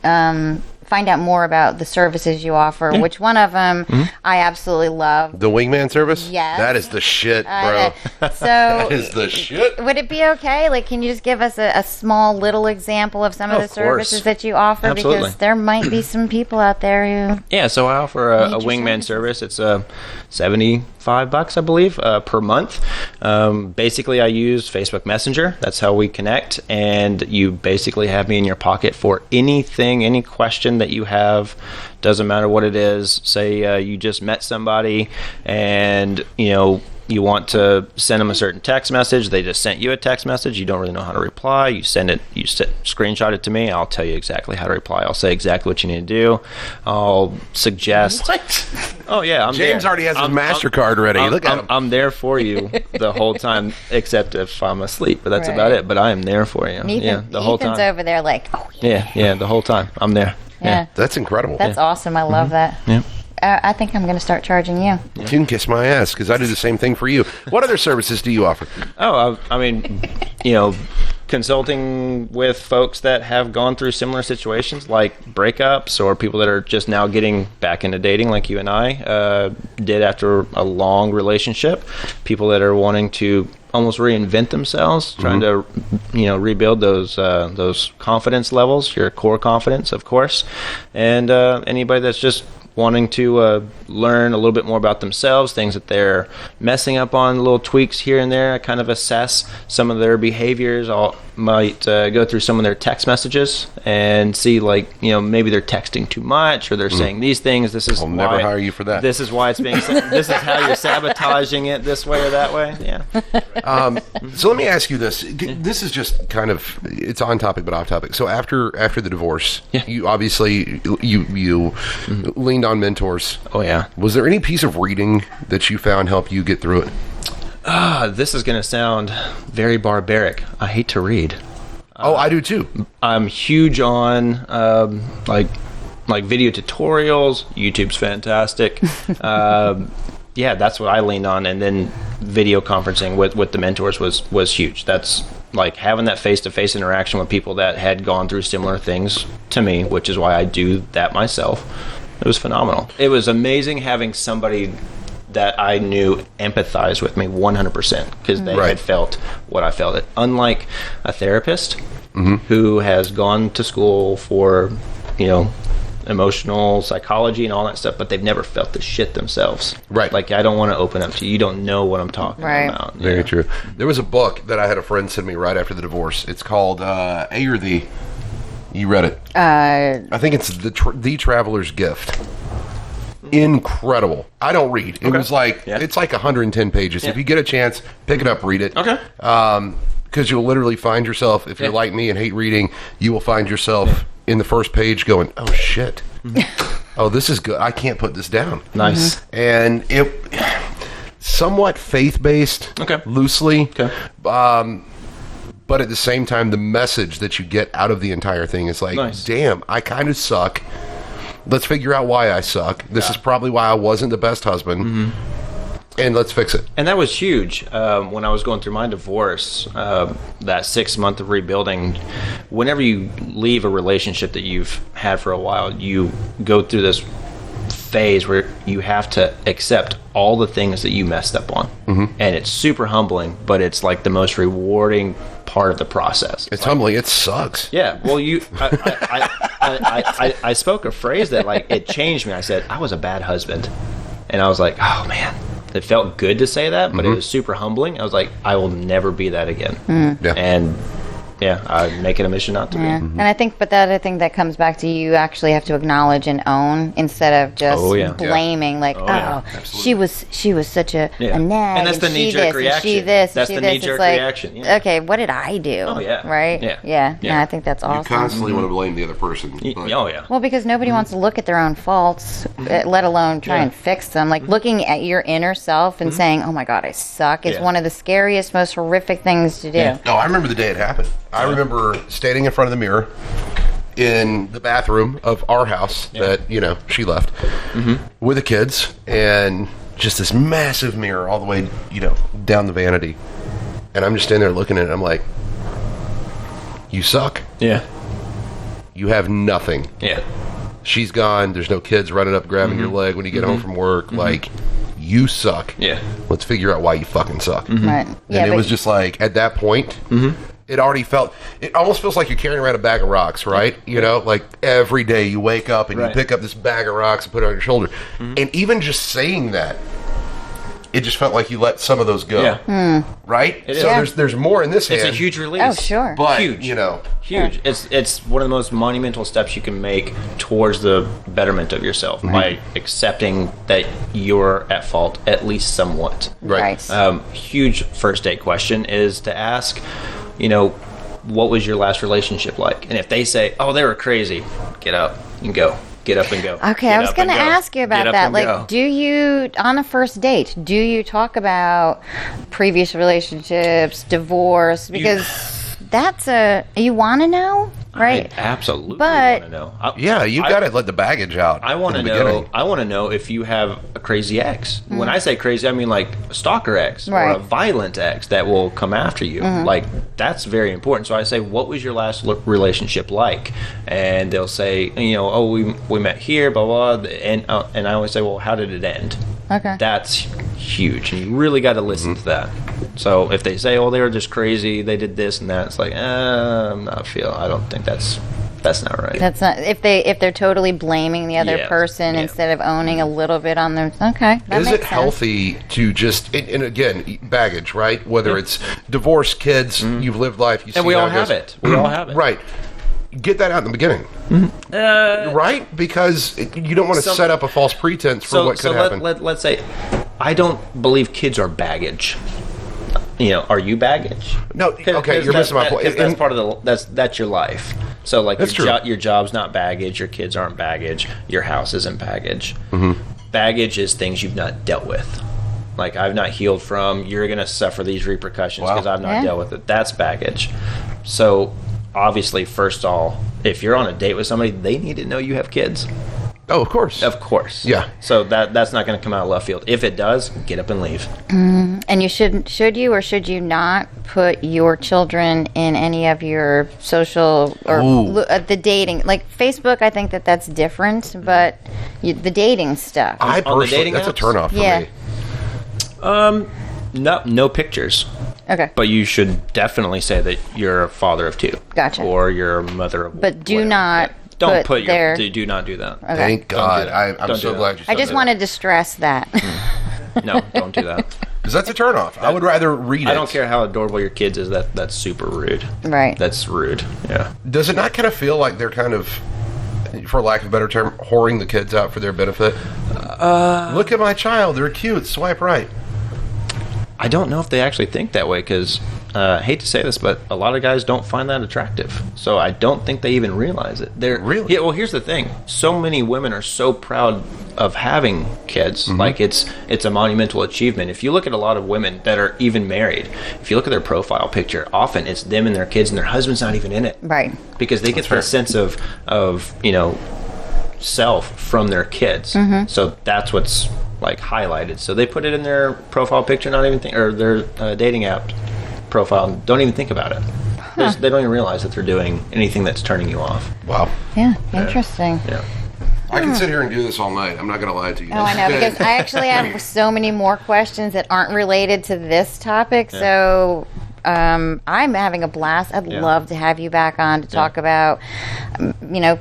find out more about the services you offer, which one of them I absolutely love. The Wingman Service? Yes. That is the shit, bro. So that is the shit. Would it be okay? Can you just give us a small little example of some of the services that you offer? Absolutely. Because there might be some people out there who... Yeah, so I offer a Wingman Service. It's $75, I believe, per month. Basically, I use Facebook Messenger. That's how we connect. And you basically have me in your pocket for anything, any question that you have. Doesn't matter what it is. Say you just met somebody and, you want to send them a certain text message. They just sent you a text message. You don't really know how to reply. You send it, screenshot it to me. I'll tell you exactly how to reply. I'll say exactly what you need to do. I'll suggest. What? Oh, yeah. James already has his MasterCard ready. Look at him. I'm there for you the whole time, except if I'm asleep. But that's about it. But I am there for you. The whole time. Ethan's over there like, oh, yeah, the whole time. I'm there. Yeah. That's incredible. That's awesome. I love that. Yeah. I think I'm going to start charging you. You can kiss my ass because I do the same thing for you. What other services do you offer? Oh, I mean, consulting with folks that have gone through similar situations like breakups or people that are just now getting back into dating like you and I did after a long relationship. People that are wanting to almost reinvent themselves, trying to, rebuild those confidence levels, your core confidence, of course. And anybody that's just wanting to learn a little bit more about themselves, things that they're messing up on, little tweaks here and there. I kind of assess some of their behaviors. I might go through some of their text messages and see, maybe they're texting too much or they're saying these things. I'll never hire you for that. This is why it's being said. This is how you're sabotaging it this way or that way. Yeah. So let me ask you this. This is just kind of, it's on topic but off topic. So after the divorce, you obviously, you leaned on mentors. Oh, yeah. Was there any piece of reading that you found helped you get through it? This is going to sound very barbaric. I hate to read. I do too. I'm huge on video tutorials. YouTube's fantastic. That's what I leaned on, and then video conferencing with the mentors was huge. That's like having that face-to-face interaction with people that had gone through similar things to me, which is why I do that myself. It was phenomenal. It was amazing having somebody that I knew empathize with me 100% because they had felt what I felt. Unlike a therapist who has gone to school for, emotional psychology and all that stuff, but they've never felt the shit themselves. Right. Like, I don't want to open up to you. You don't know what I'm talking about. Very true. There was a book that I had a friend send me right after the divorce. It's called A or The. You read it? I think it's The Traveler's Gift. Incredible. I don't read. It was it's like 110 pages. If you get a chance, pick it up, read it. Okay. Because you'll literally find yourself, if you're like me and hate reading, you will find yourself in the first page going, oh shit. Oh, this is good. I can't put this down. Nice. And it somewhat faith-based, loosely. Okay. But at the same time, the message that you get out of the entire thing is like, damn, I kind of suck. Let's figure out why I suck. This is probably why I wasn't the best husband. And let's fix it. And that was huge. When I was going through my divorce, that 6 month of rebuilding, whenever you leave a relationship that you've had for a while, you go through this phase where you have to accept all the things that you messed up on. And it's super humbling, but it's like the most rewarding part of the process. It's humbling. It sucks. Yeah. Well, I spoke a phrase that it changed me. I said, I was a bad husband. And I was like, oh man. It felt good to say that, but it was super humbling. I was like, I will never be that again. And I make it a mission not to be. And I think that comes back to you actually have to acknowledge and own instead of just blaming. She was such a nag, and that's the knee-jerk reaction. That's the knee-jerk reaction. Yeah. Okay, what did I do? Oh yeah, right. Yeah. I think that's awesome. You constantly want to blame the other person. Well, because nobody wants to look at their own faults, let alone try and fix them. Like looking at your inner self and saying, "Oh my God, I suck," is one of the scariest, most horrific things to do. No, I remember the day it happened. I remember standing in front of the mirror in the bathroom of our house that, she left with the kids, and just this massive mirror all the way, down the vanity. And I'm just standing there looking at it. I'm like, you suck. Yeah. You have nothing. Yeah. She's gone. There's no kids running up grabbing your leg when you get home from work. Like, you suck. Yeah. Let's figure out why you fucking suck. Right. And it was just like, at that point, it almost feels like you're carrying around a bag of rocks, right? Like every day you wake up and you pick up this bag of rocks and put it on your shoulder. And even just saying that it just felt like you let some of those go. Yeah. Right? It so is. there's more in this It's hand. a huge release. Oh, sure. But, huge. Huge. It's one of the most monumental steps you can make towards the betterment of yourself by accepting that you're at fault, at least somewhat. Right. Huge first date question is to ask, what was your last relationship like? And if they say, oh, they were crazy, get up and go. Get up and go. Okay, I was going to ask you about that. Like, do you, on a first date, do you talk about previous relationships, divorce? Because you want to know, right? I absolutely But- want to know. You got to let the baggage out. I want to know. I want to know if you have a crazy ex. When I say crazy, I mean like a stalker ex or a violent ex that will come after you. Like that's very important. So I say, what was your last relationship like? And they'll say, we met here, blah blah. And I always say, well, how did it end? Okay. That's huge, and you really got to listen to that. So if they say, oh, they were just crazy, they did this and that, it's like, I don't think that's not right. That's not if they're totally blaming the other person instead of owning a little bit on them. Okay, that Is makes it sense. healthy to just and again baggage, right? Whether it's divorce, kids, you've lived life, you see And we how all it goes. have it. We all have it. Right. Get that out in the beginning. Right? Because you don't want to set up a false pretense for what could happen. Let's say, I don't believe kids are baggage. Are you baggage? No, okay, you're missing my point. That's part of that's your life. So like That's your job's not baggage, your kids aren't baggage, your house isn't baggage. Baggage is things you've not dealt with. Like I've not healed from, you're going to suffer these repercussions because I've not dealt with it. That's baggage. So obviously, first of all, if you're on a date with somebody, they need to know you have kids. Oh, of course. Of course. Yeah. So that's not going to come out of left field. If it does, get up and leave. And you should you or should you not put your children in any of your social or the dating, like Facebook? I think that's different, but the dating stuff. I On the personally, dating that's a apps? turnoff for me. No pictures. Okay. But you should definitely say that you're a father of two. Gotcha. Or you're a mother of But do whatever. not Don't put their... do not do that. Okay. Thank God. do that. I'm Don't so do glad that. you said I just that. wanted to stress that. No, don't do that. Because that's a turnoff. I would rather read it. I don't care how adorable your kids is. That's super rude. Right. That's rude. Yeah. Does it not kind of feel like they're kind of, for lack of a better term, whoring the kids out for their benefit? Look at my child. They're cute. Swipe right. I don't know if they actually think that way because I hate to say this, but a lot of guys don't find that attractive. So I don't think they even realize it. Really? Yeah. Well, here's the thing: so many women are so proud of having kids. Like it's a monumental achievement. If you look at a lot of women that are even married, if you look at their profile picture, often it's them and their kids, and their husband's not even in it. Right. Because they get that sense of self from their kids. So that's what's like highlighted. So they put it in their profile picture, not even think, or their dating app profile. Don't even think about it. They don't even realize that they're doing anything that's turning you off. Wow. Yeah. Interesting. Yeah. I can sit here and do this all night. I'm not going to lie to you. Oh, I know, because I actually have so many more questions that aren't related to this topic. So I'm having a blast. I'd love to have you back on to talk about,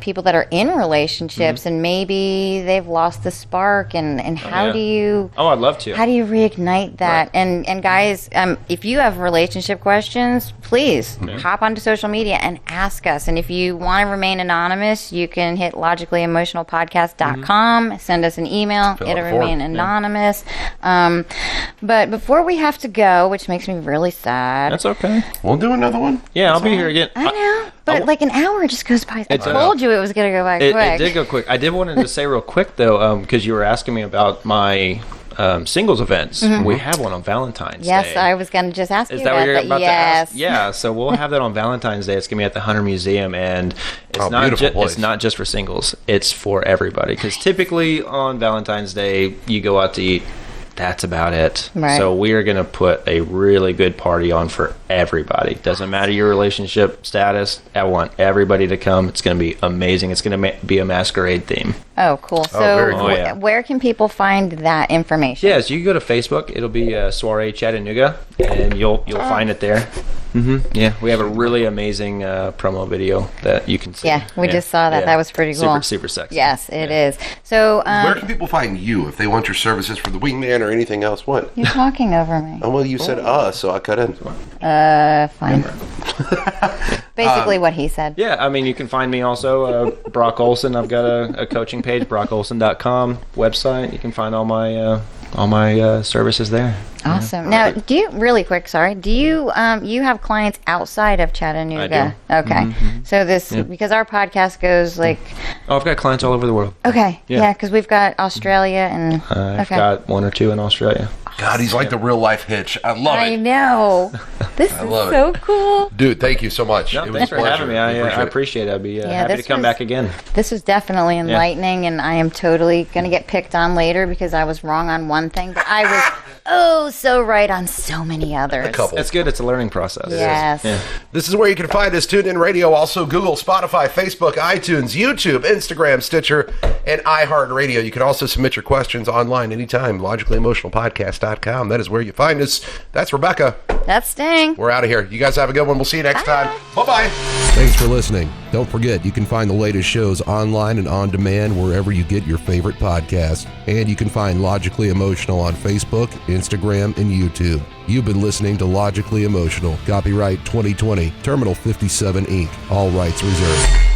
people that are in relationships and maybe they've lost the spark and how do you... Oh, I'd love to. How do you reignite that? Right. And guys, if you have relationship questions, please hop onto social media and ask us. And if you want to remain anonymous, you can hit logicallyemotionalpodcast.com, send us an email, it'll remain anonymous. But before we have to go, which makes me really sad. That's okay. We'll do another one. Yeah, I'll be here again. I know, but like an hour just goes by. I told you it was going to go by quick. It did go quick. I did want to say real quick, though, because you were asking me about my singles events. We have one on Valentine's Day. Yes, I was going to just ask you Is that what you're about to Yes. ask? Yeah, so we'll have that on Valentine's Day. It's going to be at the Hunter Museum, and it's not just for singles. It's for everybody. Because typically on Valentine's Day, you go out to eat. That's about it. Right. So we are going to put a really good party on for everybody. Doesn't matter your relationship status. I want everybody to come. It's going to be amazing. It's going to be a masquerade theme. Oh, cool. So very cool. where can people find that information? Yeah, so you can go to Facebook. It'll be Soiree Chattanooga, and you'll find it there. Yeah, we have a really amazing promo video that you can see. Yeah, we just saw that. Yeah. That was pretty cool. Super sexy. Yes, it is. So, Where can people find you if they want your services for the Wingman or anything else? What? you're talking over me. Oh, well, you said so I cut in. Fine. Basically what he said. Yeah, I mean, you can find me also, Brock Olsen. I've got a coaching page, brockolsen.com website. You can find all my services there. Awesome. Now, do you you have clients outside of Chattanooga? I do. Okay. So because our podcast goes like. Oh, I've got clients all over the world. Okay. Yeah, because we've got Australia and. I've got 1 or 2 in Australia. God, he's like the real life Hitch. I love it. I know. This is so cool. Dude, thank you so much. No, It was thanks a for pleasure. having me. I appreciate it. I'd be happy to come back again. This was definitely enlightening, and I am totally going to get picked on later because I was wrong on one thing, but I was so right on so many others. A couple. That's good. It's a learning process. Yes. Yeah. This is where you can find us, TuneIn Radio, also Google, Spotify, Facebook, iTunes, YouTube, Instagram, Stitcher, and iHeartRadio. You can also submit your questions online anytime, logicallyemotionalpodcast.com. That is where you find us. That's Rebecca. That's Sting. We're out of here. You guys have a good one. We'll see you next time. Bye-bye. Thanks for listening. Don't forget, you can find the latest shows online and on demand wherever you get your favorite podcasts. And you can find Logically Emotional on Facebook, Instagram, and YouTube. You've been listening to Logically Emotional. Copyright 2020, Terminal 57, Inc. All rights reserved.